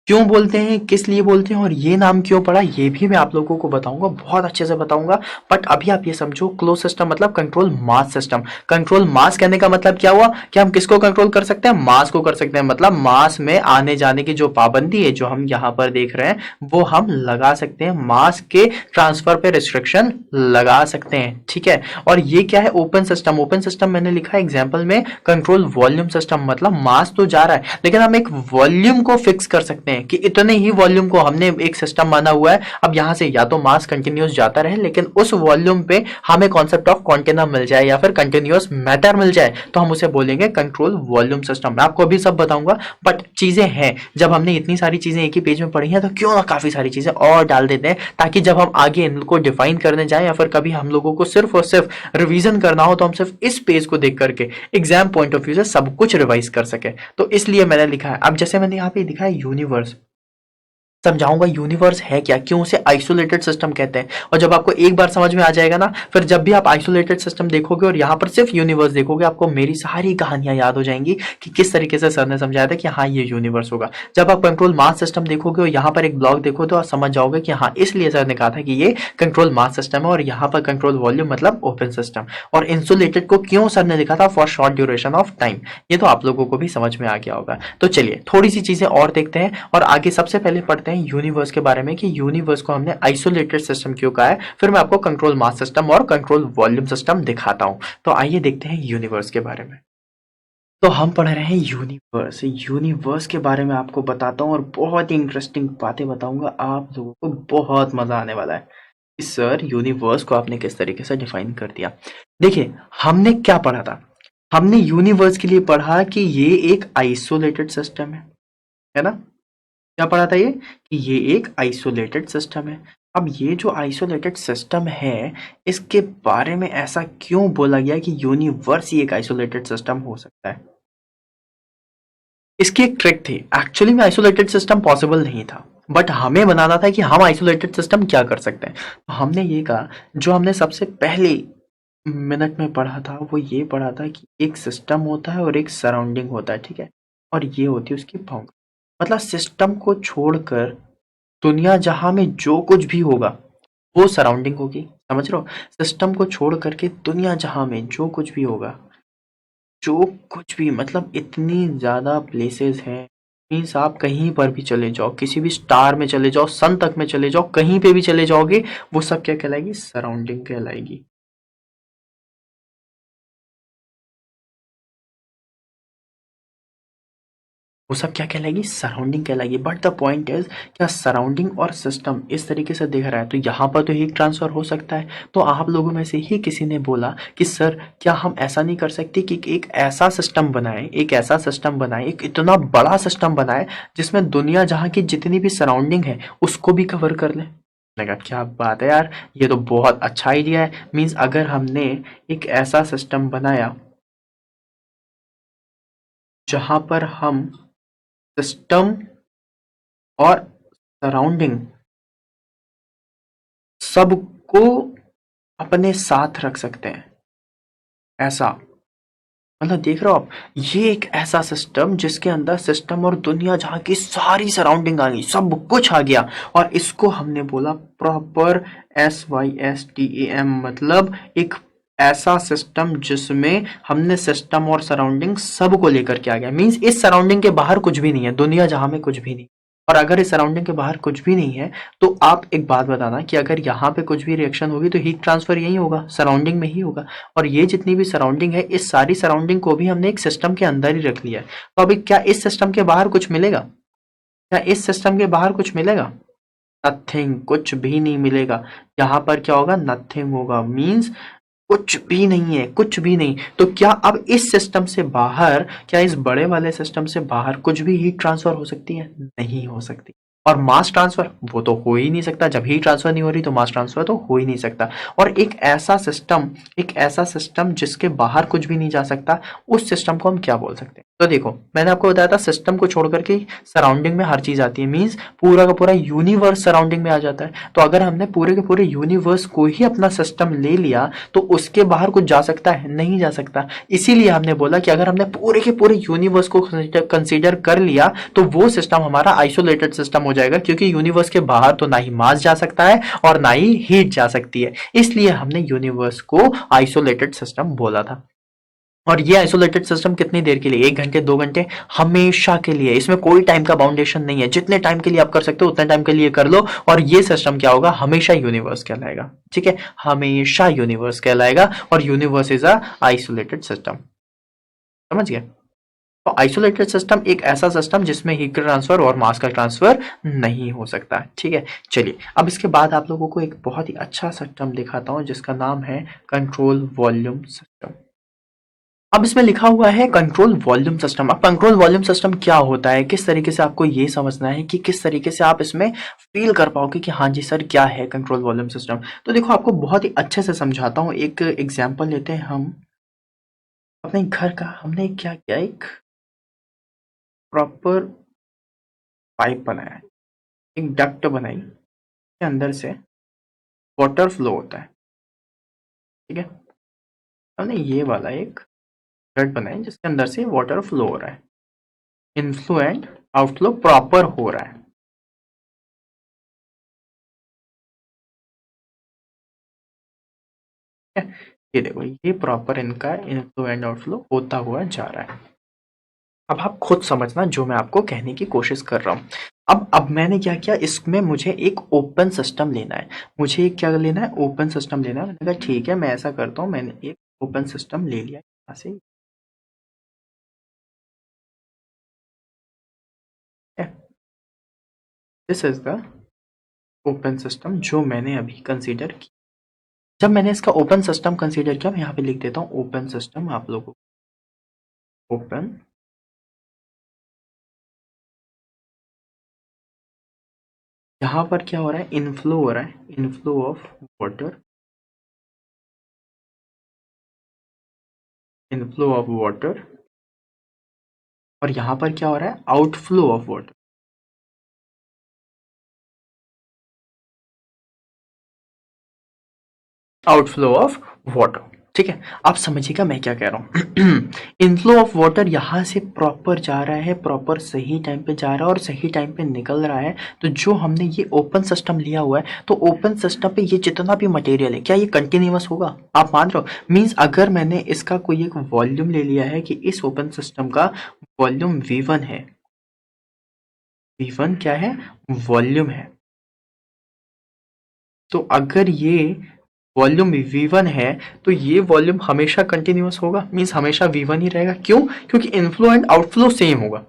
क्यों बोलते हैं, किस लिए बोलते हैं और ये नाम क्यों पड़ा, ये भी मैं आप लोगों को बताऊंगा, बहुत अच्छे से बताऊंगा। बट अभी आप ये समझो, क्लोज सिस्टम मतलब कंट्रोल मास सिस्टम। कंट्रोल मास कहने का मतलब क्या हुआ कि हम किसको कंट्रोल कर सकते हैं, मास को कर सकते हैं। मतलब मास में आने जाने की जो पाबंदी है, जो हम यहाँ पर देख रहे हैं, वो हम लगा सकते हैं। मास के ट्रांसफर पे रिस्ट्रिक्शन लगा सकते हैं, ठीक है। और ये क्या है, ओपन सिस्टम। ओपन सिस्टम मैंने लिखा है एग्जाम्पल में कंट्रोल वॉल्यूम सिस्टम, मतलब मास तो जा रहा है लेकिन हम एक वॉल्यूम को फिक्स कर सकते हैं कि इतने ही वॉल्यूम को हमने एक सिस्टम माना हुआ है। अब यहां से या तो मास कंटिन्यूस जाता रहे लेकिन उस वॉल्यूम पे हमें कॉन्सेप्ट ऑफ कॉन्टिनम मिल जाए या फिर कंटिन्यूस मैटर मिल जाए, तो हम उसे बोलेंगे कंट्रोल वॉल्यूम सिस्टम। मैं आपको अभी सब बताऊंगा, बट चीजें हैं, जब हमने इतनी सारी चीजें एक ही पेज में पढ़ी हैं तो क्यों ना काफी सारी चीजें और डाल देते हैं, ताकि जब हम आगे इनको डिफाइन करने जाएं या फिर कभी हम लोगों को सिर्फ और सिर्फ रिवीजन करना हो तो हम सिर्फ इस पेज को देख करके एग्जाम पॉइंट ऑफ व्यू से सब कुछ रिवाइज कर सके। तो इसलिए मैंने लिखा है। अब जैसे मैंने यहाँ पे लिखा है यूनिवर्स, समझाऊंगा यूनिवर्स है क्या, क्यों उसे आइसोलेटेड सिस्टम कहते हैं। और जब आपको एक बार समझ में आ जाएगा ना, फिर जब भी आप आइसोलेटेड सिस्टम देखोगे और यहाँ पर सिर्फ यूनिवर्स देखोगे, आपको मेरी सारी कहानियां याद हो जाएंगी कि किस तरीके से सर ने समझाया था कि हाँ ये यूनिवर्स होगा। जब आप कंट्रोल मास सिस्टम देखोगे और यहाँ पर एक ब्लॉक देखो तो आप समझ जाओगे कि हाँ इसलिए सर ने कहा था कि ये कंट्रोल मास सिस्टम है। और यहाँ पर कंट्रोल वॉल्यूम मतलब ओपन सिस्टम। और इंसुलेटेड को क्यों सर ने लिखा था, for short duration of time. ये तो आप लोगों को भी समझ में आ गया होगा। तो चलिए थोड़ी सी चीजें और देखते हैं और आगे सबसे पहले पढ़ते हैं यूनिवर्स के बारे में कि यूनिवर्स को हमने आइसोलेटेड सिस्टम क्यों कहा है। फिर मैं आपको कंट्रोल मास सिस्टम और कंट्रोल वॉल्यूम सिस्टम दिखाता हूं। तो आइए देखते हैं यूनिवर्स के बारे में। तो हम पढ़ रहे हैं यूनिवर्स। यूनिवर्स के बारे में आपको बताता हूँ और बहुत ही इंटरेस्टिंग बातें बताऊंगा, आप लोगों को बहुत मजा आने वाला है कि सर यूनिवर्स को आपने किस तरीके से डिफाइन कर दिया। देखिए हमने क्या पढ़ा था, हमने यूनिवर्स के लिए पढ़ा कि ये एक आइसोलेटेड सिस्टम है ना। क्या पढ़ा था ये, कि ये एक आइसोलेटेड सिस्टम है। अब ये जो आइसोलेटेड सिस्टम है, इसके बारे में ऐसा क्यों बोला गया कि यूनिवर्स ही एक आइसोलेटेड सिस्टम हो सकता है। इसकी एक ट्रिक थी। एक्चुअली में आइसोलेटेड सिस्टम पॉसिबल नहीं था, बट हमें बनाना था कि हम आइसोलेटेड सिस्टम क्या कर सकते हैं। तो हमने ये कहा, जो हमने सबसे पहले मिनट में पढ़ा था वो ये पढ़ा था कि एक सिस्टम होता है और एक सराउंडिंग होता है, ठीक है। और ये होती है उसकी बाउंड्री। मतलब सिस्टम को छोड़कर दुनिया जहां में जो कुछ भी होगा वो सराउंडिंग होगी। समझ रहे हो, सिस्टम को छोड़ करके दुनिया जहां में जो कुछ भी होगा, जो कुछ भी, मतलब इतनी ज्यादा प्लेसेस हैं। मीन्स आप कहीं पर भी चले जाओ, किसी भी स्टार में चले जाओ, सन तक में चले जाओ, कहीं पे भी चले जाओगे, वो सब क्या कहलाएगी, सराउंडिंग कहलाएगी। वो सब क्या कहलाएगी, सराउंडिंग कहलाएगी। बट द पॉइंट इज, क्या सराउंडिंग और सिस्टम इस तरीके से दिख रहा है तो यहाँ पर तो हीट ट्रांसफर हो सकता है। तो आप लोगों में से ही किसी ने बोला कि सर क्या हम ऐसा नहीं कर सकते कि एक ऐसा सिस्टम बनाए, एक ऐसा सिस्टम बनाए, एक इतना बड़ा सिस्टम बनाए जिसमें दुनिया जहाँ की जितनी भी सराउंडिंग है उसको भी कवर कर ले। मैंने कहा क्या बात है यार, ये तो बहुत अच्छा आइडिया है। मीन्स अगर हमने एक ऐसा सिस्टम बनाया जहां पर हम सिस्टम और सराउंडिंग सबको अपने साथ रख सकते हैं, ऐसा। मतलब देख रहे हो आप, ये एक ऐसा सिस्टम जिसके अंदर सिस्टम और दुनिया जहां की सारी सराउंडिंग आ गई, सब कुछ आ गया। और इसको हमने बोला प्रॉपर SYSTEM, मतलब एक ऐसा सिस्टम जिसमें हमने सिस्टम और सराउंडिंग सबको लेकर के आ गया। मींस इस सराउंडिंग के बाहर कुछ भी नहीं है, दुनिया जहां में कुछ भी नहीं। और अगर इस सराउंडिंग के बाहर कुछ भी नहीं है तो आप एक बात बताना कि अगर यहाँ पे कुछ भी रिएक्शन होगी तो हीट ट्रांसफर यही होगा, सराउंडिंग में ही होगा। और ये जितनी भी सराउंडिंग है, इस सारी सराउंडिंग को भी हमने एक सिस्टम के अंदर ही रख लिया है। तो अभी क्या इस सिस्टम के बाहर कुछ मिलेगा, क्या इस सिस्टम के बाहर कुछ मिलेगा, नथिंग, कुछ भी नहीं मिलेगा। यहाँ पर क्या होगा, नथिंग होगा, मीन्स कुछ भी नहीं है, कुछ भी नहीं। तो क्या अब इस सिस्टम से बाहर, क्या इस बड़े वाले सिस्टम से बाहर कुछ भी हीट ट्रांसफर हो सकती है? नहीं हो सकती। और मास ट्रांसफर वो तो हो ही नहीं सकता, जब हीट ट्रांसफर नहीं हो रही तो मास ट्रांसफर तो हो ही नहीं सकता। और एक ऐसा सिस्टम जिसके बाहर कुछ भी नहीं जा सकता, उस सिस्टम को हम क्या बोल सकते हैं? तो देखो, मैंने आपको बताया था सिस्टम को छोड़ करके सराउंडिंग में हर चीज आती है, मीन्स पूरा का पूरा यूनिवर्स सराउंडिंग में आ जाता है। तो अगर हमने पूरे के पूरे यूनिवर्स को ही अपना सिस्टम ले लिया तो उसके बाहर कुछ जा सकता है? नहीं जा सकता। इसीलिए हमने बोला कि अगर हमने पूरे के पूरे यूनिवर्स को कंसीडर कर लिया तो वो सिस्टम हमारा आइसोलेटेड सिस्टम हो जाएगा, क्योंकि यूनिवर्स के बाहर तो ना ही मास जा सकता है और ना ही हीट जा सकती है। इसलिए हमने यूनिवर्स को आइसोलेटेड सिस्टम बोला था। और ये आइसोलेटेड सिस्टम कितनी देर के लिए? 1 घंटे, 2 घंटे, हमेशा के लिए। इसमें कोई टाइम का बाउंडेशन नहीं है, जितने टाइम के लिए आप कर सकते हो उतने टाइम के लिए कर लो। और ये सिस्टम क्या होगा? हमेशा यूनिवर्स कहलाएगा। ठीक है, हमेशा यूनिवर्स कहलाएगा। और universe is a isolated system. समझ गए? तो आइसोलेटेड सिस्टम एक ऐसा सिस्टम जिसमें हीट का ट्रांसफर और मास का ट्रांसफर नहीं हो सकता। ठीक है, चलिए अब इसके बाद आप लोगों को एक बहुत ही अच्छा सिस्टम दिखाता हूं जिसका नाम है कंट्रोल वॉल्यूम सिस्टम। अब इसमें लिखा हुआ है कंट्रोल वॉल्यूम सिस्टम। अब कंट्रोल वॉल्यूम सिस्टम क्या होता है, किस तरीके से आपको ये समझना है कि किस तरीके से आप इसमें फील कर पाओगे कि हाँ जी सर क्या है कंट्रोल वॉल्यूम सिस्टम। तो देखो, आपको बहुत ही अच्छे से समझाता हूँ। एक एग्जांपल लेते हैं हम अपने घर का। हमने क्या किया, एक प्रॉपर पाइप बनाया, एक डक्ट बनाई, के अंदर से वाटर फ्लो होता है। ठीक है, हमने ये वाला एक डक्ट बनाई जिसके अंदर से वाटर फ्लो हो रहा है, इनफ्लो एंड आउटफ्लो प्रॉपर हो रहा है। ये देखो, ये प्रॉपर इनका इनफ्लो एंड आउटफ्लो होता हुआ जा रहा है। अब आप खुद समझना जो मैं आपको कहने की कोशिश कर रहा हूँ। अब मैंने क्या किया, इसमें मुझे एक ओपन सिस्टम लेना है। मुझे एक क्या लेना है, ओपन सिस्टम लेना है। मैंने कहा ठीक है, मैं ऐसा करता हूँ, मैंने एक ओपन सिस्टम ले लिया यहाँ से। This is the open system जो मैंने अभी कंसीडर किया। जब मैंने इसका ओपन सिस्टम कंसीडर किया, मैं यहाँ पे लिख देता हूँ ओपन सिस्टम। आप लोगों को ओपन, यहाँ पर क्या हो रहा है, इनफ्लो हो रहा है, inflow of water, inflow of water. और यहाँ पर क्या हो रहा है, outflow of water, outflow of water. ठीक है, आप समझिएगा मैं क्या कह रहा हूँ। इनफ्लो ऑफ वाटर यहाँ से प्रॉपर जा रहा है, प्रॉपर सही टाइम पे जा रहा है और सही टाइम पे निकल रहा है। तो जो हमने ये ओपन सिस्टम लिया हुआ है, तो ओपन सिस्टम पे ये जितना भी मटेरियल है, क्या ये कंटिन्यूअस होगा? आप मान रहे हो? मीन्स अगर मैंने इसका कोई एक वॉल्यूम ले लिया है कि इस ओपन सिस्टम का वॉल्यूम V1 है, V1 क्या है, वॉल्यूम है। तो अगर ये वॉल्यूम V1 है तो ये वॉल्यूम हमेशा कंटिन्यूअस होगा, मीन्स हमेशा V1 ही रहेगा। क्यों? क्योंकि इनफ्लो एंड आउटफ्लो सेम होगा।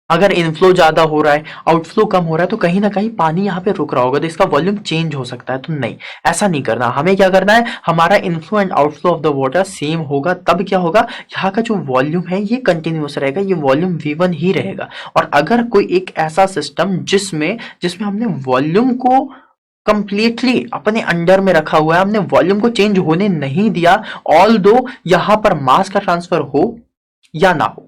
अगर इनफ्लो ज्यादा हो रहा है, आउटफ्लो कम हो रहा है, तो कहीं ना कहीं पानी यहाँ पे रुक रहा होगा, तो इसका वॉल्यूम चेंज हो सकता है। तो नहीं, ऐसा नहीं करना। हमें क्या करना है, हमारा inflow and outflow of the water same होगा। तब क्या होगा, यहाँ का जो वॉल्यूम है ये कंटिन्यूअस रहेगा, ये वॉल्यूम V1 ही रहेगा। और अगर कोई एक ऐसा सिस्टम जिसमें जिसमें हमने वॉल्यूम को कंप्लीटली अपने अंडर में रखा हुआ है, हमने वॉल्यूम को चेंज होने नहीं दिया, ऑल दो यहां पर मास का ट्रांसफर हो या ना हो।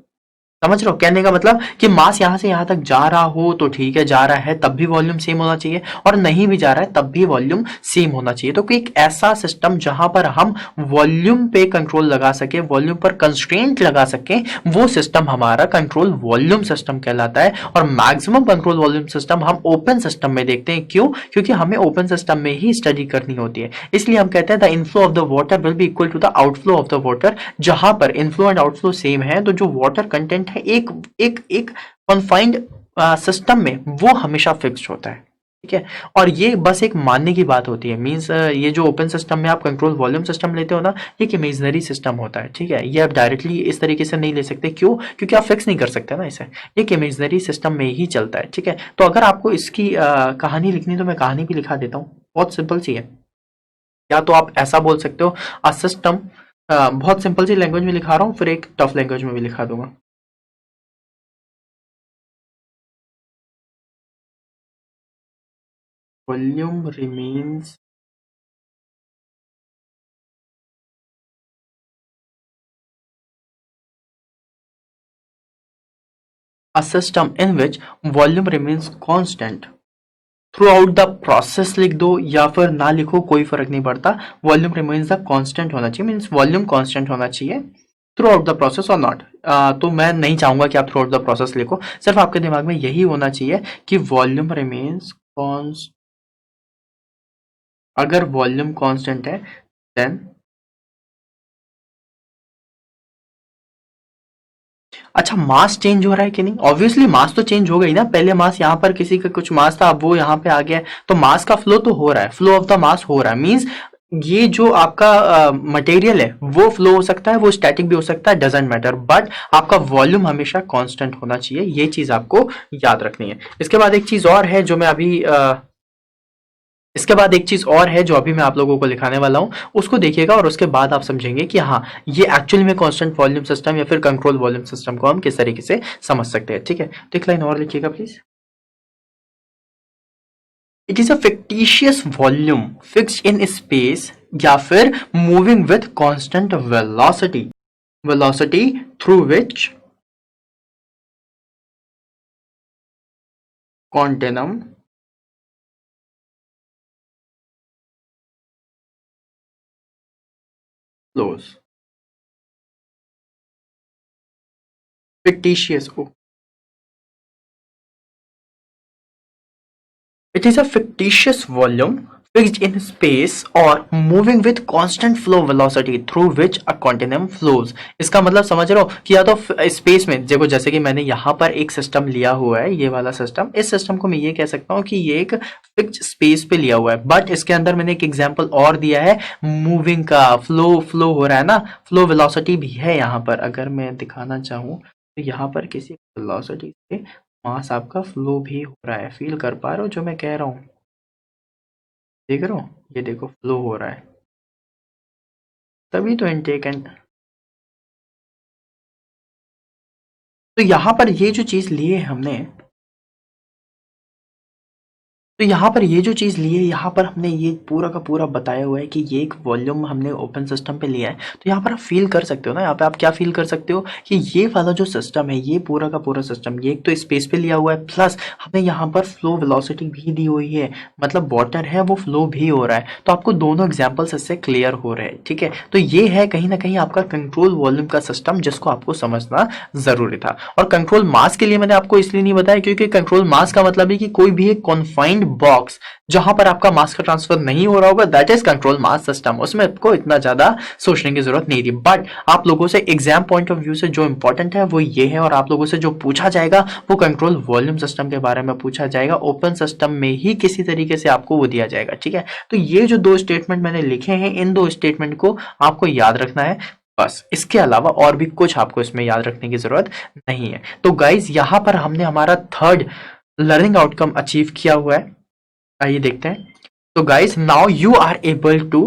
समझ रहे हो कहने का मतलब, कि मास यहां से यहां तक जा रहा हो तो ठीक है, जा रहा है तब भी वॉल्यूम सेम होना चाहिए, और नहीं भी जा रहा है तब भी वॉल्यूम सेम होना चाहिए। तो कोई एक ऐसा सिस्टम जहां पर हम वॉल्यूम पे कंट्रोल लगा सके, वॉल्यूम पर कंस्ट्रेंट लगा सके, वो सिस्टम हमारा कंट्रोल वॉल्यूम सिस्टम कहलाता है। और मैक्सिमम कंट्रोल वॉल्यूम सिस्टम हम ओपन सिस्टम में देखते हैं। क्यों? क्योंकि हमें ओपन सिस्टम में ही स्टडी करनी होती है। इसलिए हम कहते हैं the inflow of the water will be equal to the outflow of the water. जहां पर इनफ्लो एंड आउटफ्लो सेम है, तो जो वाटर कंटेंट है एक एक एक कॉन्फाइंड सिस्टम में वो हमेशा फिक्स्ड होता है। ठीक है। और ये बस एक मानने की बात होती है, मीन्स ये जो ओपन सिस्टम में आप कंट्रोल वॉल्यूम सिस्टम लेते हो ना, ये एक इमेजनरी सिस्टम होता है, ठीक है। ये आप डायरेक्टली इस तरीके से नहीं ले सकते, क्यों? क्योंकि आप फिक्स नहीं कर सकते ना इसे, ये एक इमेजनरी सिस्टम में ही चलता है, ठीक है। तो अगर आपको इसकी कहानी लिखनी तो मैं कहानी भी लिखा देता हूँ, बहुत सिंपल सी है। या तो आप ऐसा बोल सकते हो, अ सिस्टम, बहुत सिंपल सी लैंग्वेज में लिखा रहा हूँ, फिर एक टफ लैंग्वेज में भी लिखा दूंगा। Volume remains a system in which volume remains constant through out the process लिख दो या फिर ना लिखो, कोई फर्क नहीं पड़ता। वॉल्यूम रिमेन्स द कांस्टेंट होना चाहिए, मीन्स वॉल्यूम कांस्टेंट होना चाहिए थ्रू आउट द प्रोसेस और नॉट। तो मैं नहीं चाहूंगा कि आप थ्रू आउट द प्रोसेस लिखो, सिर्फ आपके दिमाग में यही होना चाहिए कि वॉल्यूम रिमेन्स कॉन्स्ट। अगर वॉल्यूम कांस्टेंट है देन, अच्छा मास चेंज हो रहा है कि नहीं? ऑब्वियसली मास तो चेंज हो गई ना, पहले मास यहाँ पर किसी का कुछ मास था, अब वो यहाँ पे आ गया, तो मास का फ्लो तो हो रहा है, फ्लो ऑफ द मास हो रहा है, मींस ये जो आपका मटेरियल है वो फ्लो हो सकता है, वो स्टैटिक भी हो सकता है, डजेंट मैटर, बट आपका वॉल्यूम हमेशा कांस्टेंट होना चाहिए, ये चीज आपको याद रखनी है। इसके बाद एक चीज और है जो मैं अभी इसके बाद एक चीज और है जो अभी मैं आप लोगों को लिखाने वाला हूं, उसको देखिएगा और उसके बाद आप समझेंगे कि हाँ, ये एक्चुअली में कांस्टेंट वॉल्यूम सिस्टम या फिर कंट्रोल वॉल्यूम सिस्टम को हम किस तरीके से समझ सकते हैं, ठीक है। तो एक लाइन और लिखिएगा please. It is a fictitious volume fixed in space या फिर moving with constant velocity, velocity through which continuum flows. Fictitious, it is a fictitious volume fixed in space or moving with constant flow velocity through which a continuum flows। इसका मतलब समझ रहे हो कि या तो स्पेस में देखो, जैसे कि मैंने यहाँ पर एक सिस्टम लिया हुआ है, ये वाला सिस्टम, इस सिस्टम को मैं ये कह सकता हूँ कि ये एक फिक्स्ड स्पेस पे लिया हुआ है, बट इसके अंदर मैंने एक एग्जांपल और दिया है मूविंग का, फ्लो हो रहा है ना, फ्लो वेलोसिटी भी है यहाँ पर। अगर मैं दिखाना चाहूँ तो यहाँ पर किसी वेलोसिटी से मास आपका फ्लो भी हो रहा है, फील कर पा रहे हो जो मैं कह रहा हूँ? देख रहे हो, ये देखो फ्लो हो रहा है, तभी तो इनटेक एंड। तो यहाँ पर ये जो चीज लिए हमने, तो यहाँ पर ये जो चीज़ ली है, यहाँ पर हमने ये पूरा का पूरा बताया हुआ है कि ये एक वॉल्यूम हमने ओपन सिस्टम पे लिया है। तो यहाँ पर आप फील कर सकते हो ना, यहाँ पे आप क्या फील कर सकते हो कि ये वाला जो सिस्टम है, ये पूरा का पूरा सिस्टम, ये एक तो स्पेस पे लिया हुआ है, प्लस हमने यहाँ पर फ्लो वेलोसिटी भी दी हुई है, मतलब वाटर है वो फ्लो भी हो रहा है। तो आपको दोनों एग्जाम्पल्स इससे क्लियर हो रहे हैं, ठीक है। तो ये है कहीं ना कहीं आपका कंट्रोल वॉल्यूम का सिस्टम, जिसको आपको समझना जरूरी था। और कंट्रोल मास के लिए मैंने आपको इसलिए नहीं बताया क्योंकि कंट्रोल मास का मतलब है कि कोई भी एक कॉन्फाइंड बॉक्स जहां पर आपका मास का ट्रांसफर नहीं हो रहा होगा, that is control mass system, उसमें आपको इतना ज्यादा सोचने की जरूरत नहीं थी। बट आप लोगों से एग्जाम पॉइंट ऑफ व्यू से जो इंपॉर्टेंट है वो ये है, और आप लोगों से जो पूछा जाएगा वो कंट्रोल वॉल्यूम सिस्टम के बारे में पूछा जाएगा, ओपन सिस्टम में ही किसी तरीके से आपको वो दिया जाएगा, ठीक है। तो ये जो दो स्टेटमेंट मैंने लिखे हैं, इन दो स्टेटमेंट को आपको याद रखना है, बस इसके अलावा और भी कुछ आपको इसमें याद रखने की जरूरत नहीं है। तो गाइज यहां पर हमने हमारा थर्ड लर्निंग आउटकम अचीव किया हुआ है, आइए देखते हैं। तो guys now you are able to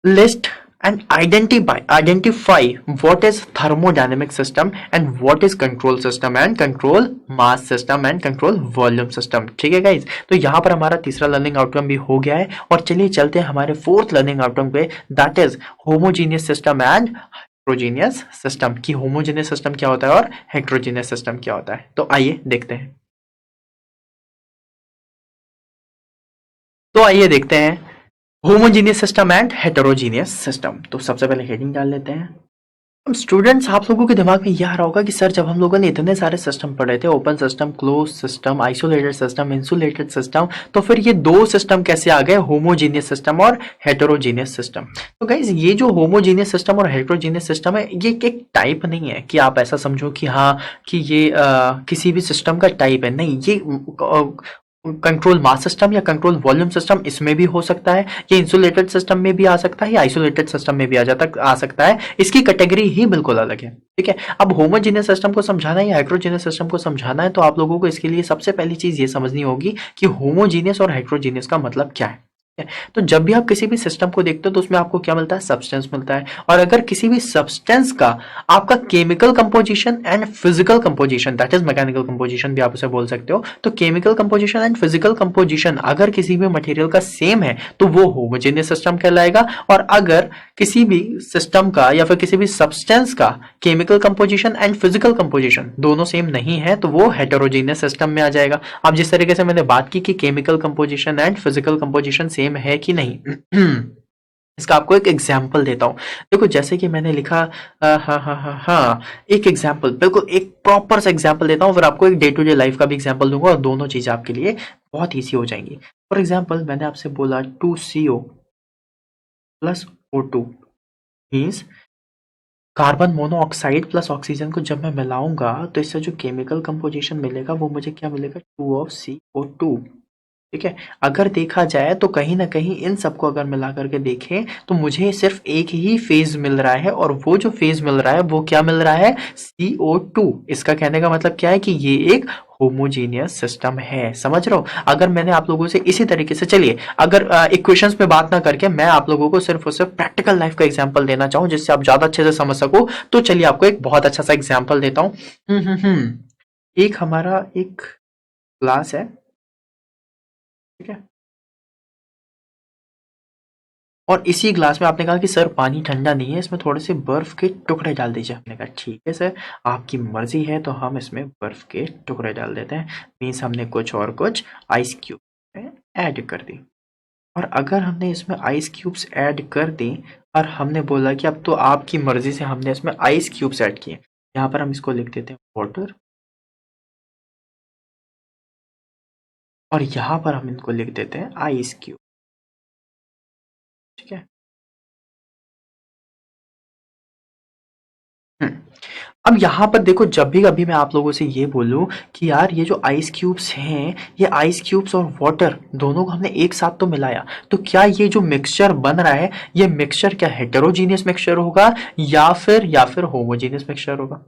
list and identify what is thermodynamic system and what is control system and control mass system and control volume system, ठीक है गाइज। तो यहाँ पर हमारा तीसरा लर्निंग आउटकम भी हो गया है, और चलिए चलते हैं हमारे फोर्थ लर्निंग आउटकम पे, that is homogeneous system and heterogeneous system. की होमोजीनियस सिस्टम क्या होता है और हेट्रोजीनियस सिस्टम क्या होता है, तो आइए देखते हैं। तो आइए देखते हैं homogeneous system and heterogeneous system. तो सबसे पहले हेडिंग डाल लेते हैं। अब स्टूडेंट्स आप लोगों के दिमाग में यह आ रहा होगा कि सर जब हम लोगों ने इतने सारे सिस्टम पढ़े थे, open system, close system, isolated system, insulated system, तो फिर ये दो सिस्टम कैसे आ गए, होमोजीनियस सिस्टम और हेटेरोजीनियस सिस्टम। तो गाइज ये जो होमोजीनियस सिस्टम और हेटेरोजीनियस सिस्टम है, ये एक टाइप नहीं है कि आप ऐसा समझो कि हाँ कि ये किसी भी सिस्टम का टाइप है, नहीं, ये कंट्रोल मास सिस्टम या कंट्रोल वॉल्यूम सिस्टम, इसमें भी हो सकता है। ये इंसुलेटेड सिस्टम में भी आ सकता है या आइसोलेटेड सिस्टम में भी आ सकता है। इसकी कैटेगरी ही बिल्कुल अलग है। ठीक है, अब होमोजेनियस सिस्टम को समझाना है या हेट्रोजेनियस सिस्टम को समझाना है, तो आप लोगों को इसके लिए सबसे पहली चीज ये समझनी होगी कि होमोजेनियस और हेट्रोजेनियस का मतलब क्या है। तो जब भी आप किसी भी सिस्टम को देखते हो तो उसमें आपको क्या मिलता है, सब्सटेंस मिलता है। और अगर किसी भी सब्सटेंस का आपका chemical composition and physical composition, that is mechanical composition भी आप उसे बोल सकते हो, तो chemical composition and physical composition अगर किसी भी मटेरियल का सेम है तो वो होमोजेनियस सिस्टम कहलाएगा। और अगर किसी भी सिस्टम का या फिर किसी भी सब्सटेंस का chemical composition and physical composition दोनों सेम नहीं है तो वो हेटेरोजेनियस सिस्टम में आ जाएगा। अब जिस तरीके से मैंने बात की कि chemical composition and physical composition same है कि नहीं, इसका आपको एक एग्जाम्पल देता हूं। देखो जैसे कि मैंने लिखा, हाँ, एक एग्जाम्पल, बिल्कुल एक प्रॉपर सा एग्जाम्पल देता हूं, फिर आपको एक डे टू डे लाइफ का भी एग्जाम्पल दूंगा और दोनों चीजें आपके लिए बहुत ईजी हो जाएंगी। फॉर एग्जाम्पल मैंने आपसे बोला 2CO plus O2 means carbon monoxide plus oxygen को जब मैं मिलाऊंगा तो इससे जो केमिकल कंपोजिशन मिलेगा वो मुझे क्या मिलेगा, 2 ऑफ CO2। ठीक है, अगर देखा जाए तो कहीं ना कहीं इन सबको अगर मिला करके देखें तो मुझे सिर्फ एक ही फेज मिल रहा है, और वो जो फेज मिल रहा है वो क्या मिल रहा है, CO2। इसका कहने का मतलब क्या है कि ये एक होमोजीनियस सिस्टम है। समझ रहे हो? अगर मैंने आप लोगों से इसी तरीके से, चलिए अगर इक्वेशंस पे बात ना करके मैं आप लोगों को सिर्फ और सिर्फ प्रैक्टिकल लाइफ का एग्जांपल देना चाहूं जिससे आप ज्यादा अच्छे से समझ सको, तो चलिए आपको एक बहुत अच्छा सा एग्जांपल देता हूं। एक हमारा एक क्लास है, ठीक है, और इसी ग्लास में आपने कहा कि सर पानी ठंडा नहीं है, इसमें थोड़े से बर्फ के टुकड़े डाल दीजिए। हमने कहा ठीक है सर, आपकी मर्जी है, तो हम इसमें बर्फ के टुकड़े डाल देते हैं। मीन्स हमने कुछ और कुछ आइस क्यूब ऐड कर दी। और अगर हमने इसमें आइस क्यूब्स ऐड कर दी और हमने बोला कि अब तो आपकी मर्जी से हमने इसमें आइस क्यूब्स ऐड किए, यहाँ पर हम इसको लिख देते हैं वाटर, और यहाँ पर हम इनको लिख देते हैं आइस क्यूब। ठीक है, अब यहाँ पर देखो, जब भी कभी मैं आप लोगों से ये बोलूं कि यार ये जो आइस क्यूब्स हैं, ये आइस क्यूब्स और वाटर दोनों को हमने एक साथ तो मिलाया, तो क्या ये जो मिक्सचर बन रहा है, ये मिक्सचर क्या हेटेरोजीनियस मिक्सचर होगा या फिर होमोजीनियस मिक्सचर होगा?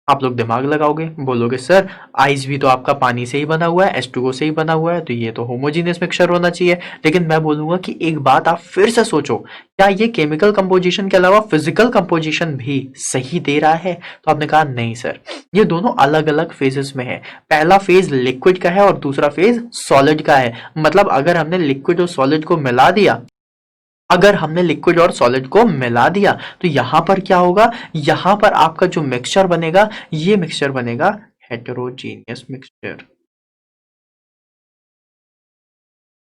आप लोग दिमाग लगाओगे, बोलोगे सर आइस भी तो आपका पानी से ही बना हुआ है, H2O से ही बना हुआ है, तो ये तो होमोजीनियस मिक्सचर होना चाहिए। लेकिन मैं बोलूंगा कि एक बात आप फिर से सोचो, क्या ये केमिकल कंपोजिशन के अलावा फिजिकल कंपोजिशन भी सही दे रहा है? तो आपने कहा नहीं सर, ये दोनों अलग अलग फेजेस में है। पहला फेज लिक्विड का है और दूसरा फेज सॉलिड का है। मतलब अगर हमने लिक्विड और सॉलिड को मिला दिया, अगर हमने लिक्विड और सॉलिड को मिला दिया तो यहां पर क्या होगा, यहां पर आपका जो मिक्सचर बनेगा, ये मिक्सचर बनेगा हेटेरोजीनियस मिक्सचर।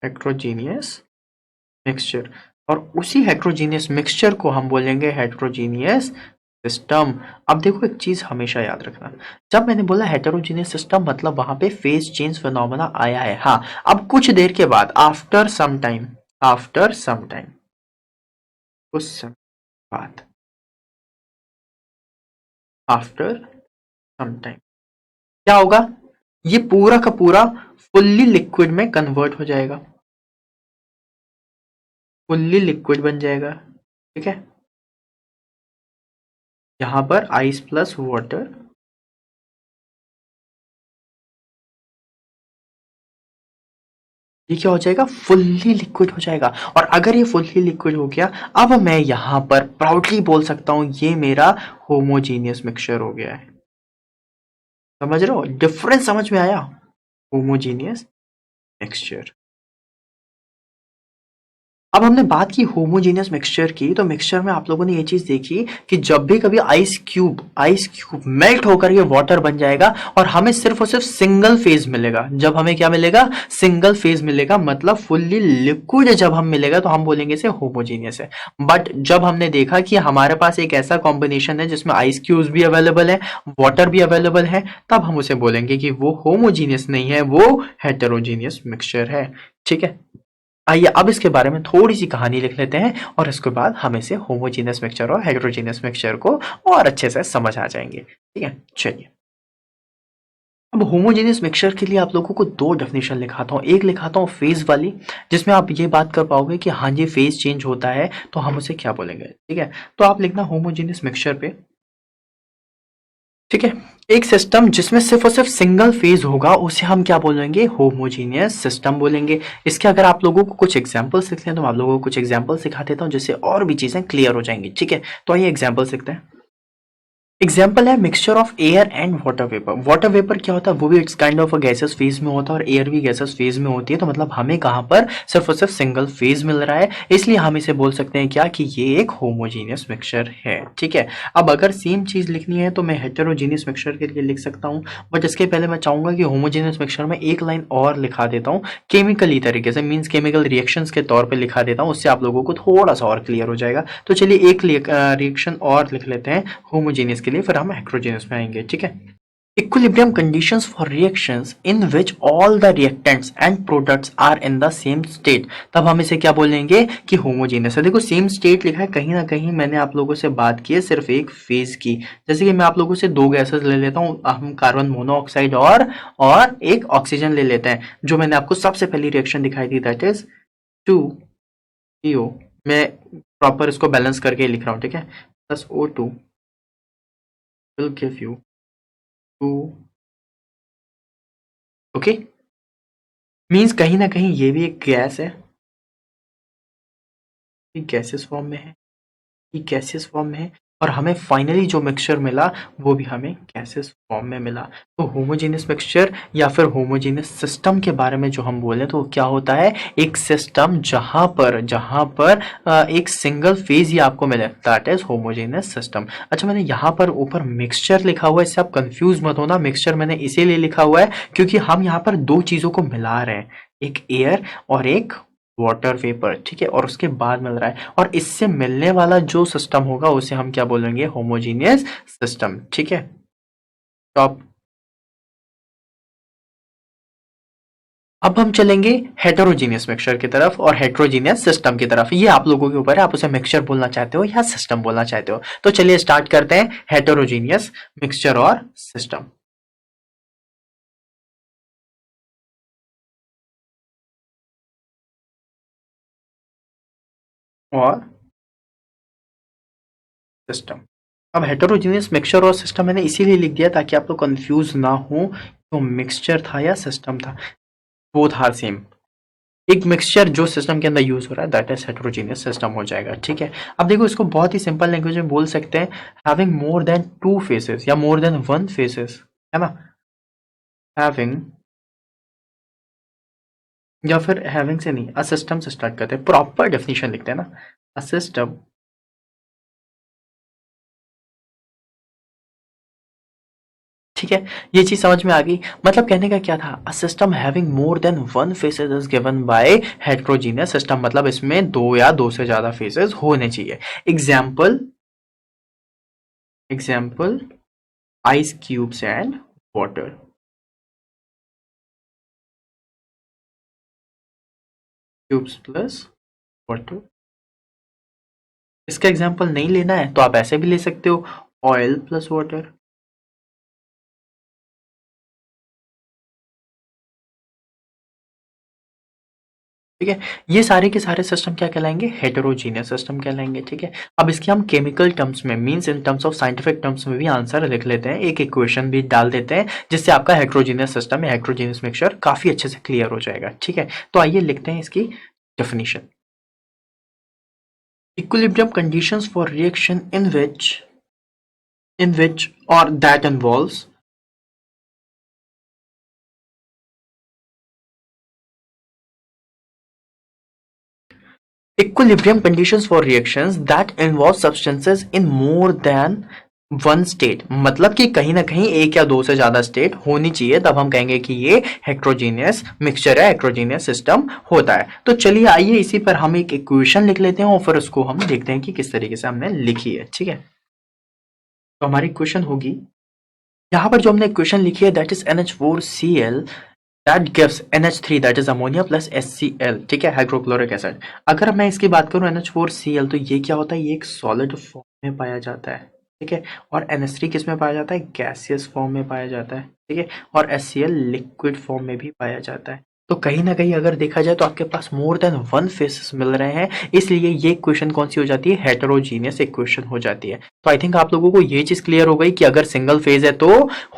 हेटेरोजीनियस मिक्सचर, और उसी हेटेरोजीनियस मिक्सचर को हम बोलेंगे हेटेरोजीनियस सिस्टम। अब देखो एक चीज हमेशा याद रखना, जब मैंने बोला हेटेरोजीनियस सिस्टम मतलब वहां पे फेज चेंज फिनोमेना आया है। हाँ, अब कुछ देर के बाद, आफ्टर सम टाइम, कुछ समय बाद, आफ्टर सम टाइम क्या होगा, ये पूरा का पूरा फुल्ली लिक्विड में कन्वर्ट हो जाएगा, फुल्ली लिक्विड बन जाएगा। ठीक है, यहां पर आइस प्लस वाटर, ये क्या हो जाएगा, फुल्ली लिक्विड हो जाएगा। और अगर ये फुल्ली लिक्विड हो गया, अब मैं यहां पर प्राउडली बोल सकता हूं ये मेरा होमोजीनियस मिक्सचर हो गया है। समझ रहे हो डिफरेंस, समझ में आया? Homogeneous mixture. अब हमने बात की होमोजेनियस मिक्सचर की, तो मिक्सचर में आप लोगों ने ये चीज देखी कि जब भी कभी आइस क्यूब मेल्ट होकर ये वाटर बन जाएगा और हमें सिर्फ और सिर्फ सिंगल फेज मिलेगा। जब हमें क्या मिलेगा, सिंगल फेज मिलेगा, मतलब फुल्ली लिक्विड जब हम मिलेगा तो हम बोलेंगे इसे होमोजेनियस है। बट जब हमने देखा कि हमारे पास एक ऐसा कॉम्बिनेशन है जिसमें आइस क्यूब्स भी अवेलेबल है, वाटर भी अवेलेबल है, तब हम उसे बोलेंगे कि वो होमोजीनियस नहीं है, वो हेटेरोजीनियस मिक्सचर है। ठीक है, आइए अब इसके बारे में थोड़ी सी कहानी लिख लेते हैं और इसके बाद हम इसे होमोजीनियस मिक्सचर और हेटेरोजीनियस मिक्सचर को और अच्छे से समझ आ जाएंगे। ठीक है, चलिए। अब होमोजेनियस मिक्सचर के लिए आप लोगों को दो डेफिनेशन लिखाता हूँ। एक लिखाता हूँ फेज वाली, जिसमें आप ये बात कर पाओगे कि हाँ ये फेज चेंज होता है तो हम उसे क्या बोलेंगे, ठीक है। तो आप लिखना होमोजेनियस मिक्सचर पे, ठीक है। एक सिस्टम जिसमें सिर्फ और सिर्फ सिंगल फेज होगा उसे हम क्या बोलेंगे, होमोजीनियस सिस्टम बोलेंगे। इसके अगर आप लोगों को कुछ एग्जांपल्स लिखते हैं तो मैं आप लोगों को कुछ एग्जांपल्स सिखा देता हूँ, जिससे और भी चीजें क्लियर हो जाएंगी, ठीक है। तो आइए एग्जांपल लिखते हैं। एग्जाम्पल है mixture of air and water vapour. Water vapour क्या होता है, वो भी it's kind of a gases phase में होता है, और एयर भी गैसेस फेज में होती है। तो मतलब हमें कहाँ पर सिर्फ और सिर्फ सिंगल फेज मिल रहा है, इसलिए हम इसे बोल सकते हैं क्या, कि ये एक होमोजीनियस मिक्सचर है, ठीक है। अब अगर सेम चीज लिखनी है तो मैं हेटेरोजीनियस मिक्सचर के लिए लिख सकता हूँ, बट इसके पहले मैं चाहूंगा कि होमोजीनियस मिक्सचर में एक लाइन और लिखा देता हूँ केमिकली तरीके से, मीन्स केमिकल रिएक्शंस के तौर पे लिखा देता हूँ, उससे आप लोगों को थोड़ा सा और क्लियर हो जाएगा। तो चलिए एक रिएक्शन और लिख लेते हैं होमोजीनियस के लिए, फिर हम हेटेरोजीनियस में आएंगे, ठीक है। Equilibrium conditions for reactions in which all the reactants and products are in the same state. तब हम इसे क्या बोलेंगे कि होमोजीनियस है। देखो सेम स्टेट लिखा है, कहीं ना कहीं मैंने आप लोगों से बात की है सिर्फ एक फेज की। जैसे कि मैं आप लोगों से दो गैसेस ले लेता हूँ, हम कार्बन मोनोऑक्साइड और एक ऑक्सीजन ले लेते हैं। जो मैंने आपको सबसे पहली रिएक्शन दिखाई थी, दैट इज 2CO। मैं प्रॉपर इसको बैलेंस करके लिख रहा हूँ, ठीक है। Plus O2 will give you 2। Okay, means कहीं ना कहीं ये भी एक गैस है, ये गैसेस फॉर्म में है, ये गैसेस फॉर्म में है, और हमें फाइनली जो मिक्सचर मिला वो भी हमें गैसेस फॉर्म में मिला। तो होमोजेनियस मिक्सचर या फिर होमोजेनियस सिस्टम के बारे में जो हम बोले तो क्या होता है, एक सिस्टम जहां पर एक सिंगल फेज ही आपको मिले, दैट इज होमोजेनियस सिस्टम। अच्छा, मैंने यहाँ पर ऊपर मिक्सचर लिखा हुआ है, इससे आप कंफ्यूज मत होना। मिक्सचर मैंने इसीलिए लिखा हुआ है क्योंकि हम यहाँ पर दो चीजों को मिला रहे हैं, एक एयर और एक वाटर वेपर, ठीक है, और उसके बाद मिल रहा है, और इससे मिलने वाला जो सिस्टम होगा उसे हम क्या बोलेंगे, होमोजीनियस सिस्टम, ठीक है। तो अब हम चलेंगे हेटेरोजीनियस मिक्सचर की तरफ और हेटेरोजीनियस सिस्टम की तरफ। ये आप लोगों के ऊपर है, आप उसे मिक्सचर बोलना चाहते हो या सिस्टम बोलना चाहते हो। तो चलिए स्टार्ट करते हैं हेटेरोजीनियस मिक्सचर और सिस्टम। और सिस्टम। अब हेटेरोजीनियस मिक्सचर और सिस्टम मैंने इसीलिए लिख दिया ताकि आप लोग कंफ्यूज ना हो तो मिक्सचर था या सिस्टम था, बोथ आर सेम। एक मिक्सचर जो सिस्टम के अंदर यूज हो रहा है दैट इज हेटेरोजीनियस सिस्टम हो जाएगा, ठीक है। अब देखो इसको बहुत ही सिंपल लैंग्वेज में बोल सकते हैं, having more than two faces या मोर देन वन फेसेस, है ना। हैविंग, या फिर हैविंग से नहीं, अ सिस्टम से स्टार्ट करते हैं, प्रॉपर डेफिनेशन लिखते हैं ना, अ सिस्टम। ठीक है, ये चीज समझ में आ गई। मतलब कहने का क्या था, a system having more then one faces is given by heterogeneous system, मतलब इसमें दो या दो से ज्यादा फेसेस होने चाहिए। Example, example ice cubes and water। Cubes plus water. इसका एग्जांपल नहीं लेना है तो आप ऐसे भी ले सकते हो, ऑयल प्लस वाटर। ठीक है, ये सारे के सारे सिस्टम क्या कहलाएंगे, हेटेरोजीनियस सिस्टम कहलाएंगे, ठीक है। अब इसके हम केमिकल टर्म्स में, means in terms of scientific terms में भी आंसर लिख लेते हैं, एक इक्वेशन भी डाल देते हैं, जिससे आपका हेटेरोजीनियस सिस्टम या हेटेरोजीनियस मिक्सचर काफी अच्छे से क्लियर हो जाएगा, ठीक है। तो आइए लिखते हैं इसकी definition. Equilibrium conditions for reaction in which or that involves equilibrium conditions for reactions that involve substances in more than one state, मतलब कि कहीं ना कहीं एक या दो से ज्यादा स्टेट होनी चाहिए, तब हम कहेंगे कि ये हेटेरोजीनियस मिक्सचर है, हेटेरोजीनियस सिस्टम होता है। तो चलिए आइए इसी पर हम एक इक्वेशन लिख लेते हैं और फिर उसको हम देखते हैं कि किस तरीके से हमने लिखी है, ठीक है। तो हमारी इक्वेशन होगी, यहाँ पर जो हमने इक्वेशन लिखी है that is NH4Cl that gives NH3 that is ammonia plus HCl, ठीक है, हाइड्रोक्लोरिक एसिड। अगर मैं इसकी बात करूं NH4Cl, तो ये क्या होता है, ये एक सॉलिड फॉर्म में पाया जाता है, ठीक है। और NH3 किस में पाया जाता है? गैसियस फॉर्म में पाया जाता है, ठीक है। और HCl लिक्विड फॉर्म में भी पाया जाता है। तो कहीं ना कहीं अगर देखा जाए तो आपके पास मोर देन वन फेसेस मिल रहे हैं, इसलिए ये इक्वेशन कौन सी हो जाती है? हेटेरोजीनियस इक्वेशन हो जाती है। तो आई थिंक आप लोगों को ये चीज क्लियर हो गई कि अगर सिंगल फेज है तो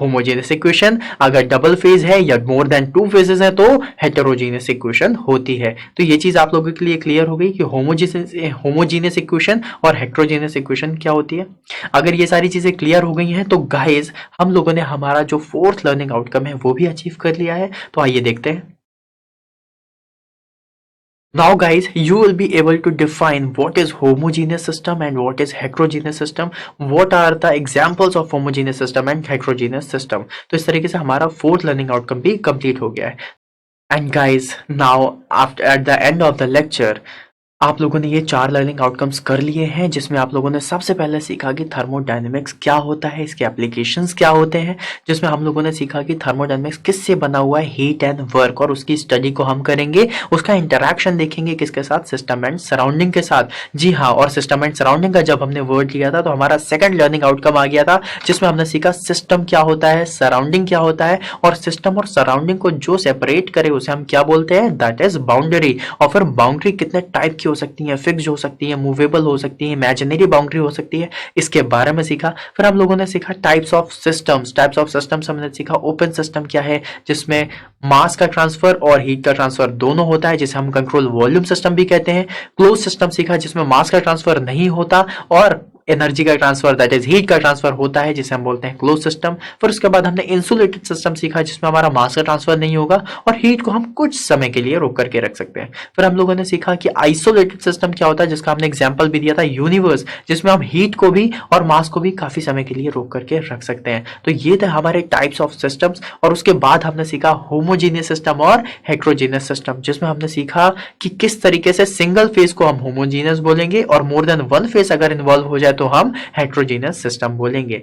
होमोजेनियस इक्वेशन, अगर डबल फेज है या मोर देन टू फेजेस है तो हेटेरोजीनियस इक्वेशन होती है। तो ये चीज आप लोगों के लिए क्लियर हो गई कि होमोजीनियस इक्वेशन और हेटेरोजीनियस इक्वेशन क्या होती है। अगर ये सारी चीजें क्लियर हो गई हैं तो गाइस हम लोगों ने हमारा जो फोर्थ लर्निंग आउटकम है वो भी अचीव कर लिया है। तो आइए देखते हैं। Now guys, you will be able to define what is homogeneous system and what is heterogeneous system. What are the examples of homogeneous system and heterogeneous system? तो इस तरीके से हमारा फोर्थ लर्निंग आउटकम भी कंप्लीट हो गया है। And guys now after at the end of the lecture आप लोगों ने ये 4 लर्निंग आउटकम्स कर लिए हैं, जिसमें आप लोगों ने सबसे पहले सीखा कि थर्मोडायनेमिक्स क्या होता है, इसके एप्लीकेशंस क्या होते हैं, जिसमें हम लोगों ने सीखा कि थर्मोडायनेमिक्स किससे बना हुआ है, हीट एंड वर्क, और उसकी स्टडी को हम करेंगे, उसका इंटरैक्शन देखेंगे किसके साथ? सिस्टम एंड सराउंडिंग के साथ। जी हाँ, और सिस्टम एंड सराउंडिंग का जब हमने वर्ड लिया था तो हमारा सेकंड लर्निंग आउटकम आ गया था, जिसमें हमने सीखा सिस्टम क्या होता है, सराउंडिंग क्या होता है, और सिस्टम और सराउंडिंग को जो सेपरेट करे उसे हम क्या बोलते हैं? That is boundary. और फिर बाउंड्री कितने टाइप की हो सकती है? फिक्स हो सकती है, मूवेबल हो सकती है, इमेजिनरी बाउंड्री हो सकती है, इसके बारे में सीखा। फिर हम लोगों ने सीखा types of systems. Types of systems हमने सीखा ओपन सिस्टम क्या है, जिसमें मास का ट्रांसफर और हीट का ट्रांसफर दोनों होता है, जिसे हम कंट्रोल वॉल्यूम सिस्टम भी कहते हैं। क्लोज सिस्टम सीखा जिसमें मास का ट्रांसफर नहीं होता और एनर्जी का ट्रांसफर दैट इज हीट का ट्रांसफर होता है, जिसे हम बोलते हैं क्लोज सिस्टम। फिर उसके बाद हमने इंसुलेटेड सिस्टम सीखा जिसमें हमारा मास का ट्रांसफर नहीं होगा और हीट को हम कुछ समय के लिए रोक करके रख सकते हैं। फिर हम लोगों ने सीखा कि आइसोलेटेड सिस्टम क्या होता है, जिसका हमने एग्जांपल भी दिया था यूनिवर्स, जिसमें हम हीट को भी और मास को भी काफी समय के लिए रोक करके रख सकते हैं। तो ये थे हमारे टाइप्स ऑफ सिस्टम्स। और उसके बाद हमने सीखा होमोजीनियस सिस्टम और हेट्रोजीनियस सिस्टम, जिसमें हमने सीखा कि किस तरीके से सिंगल फेज को हम होमोजीनियस बोलेंगे और मोर देन वन फेज अगर इन्वॉल्व हो जाए तो हम हेट्रोजीनियस सिस्टम बोलेंगे।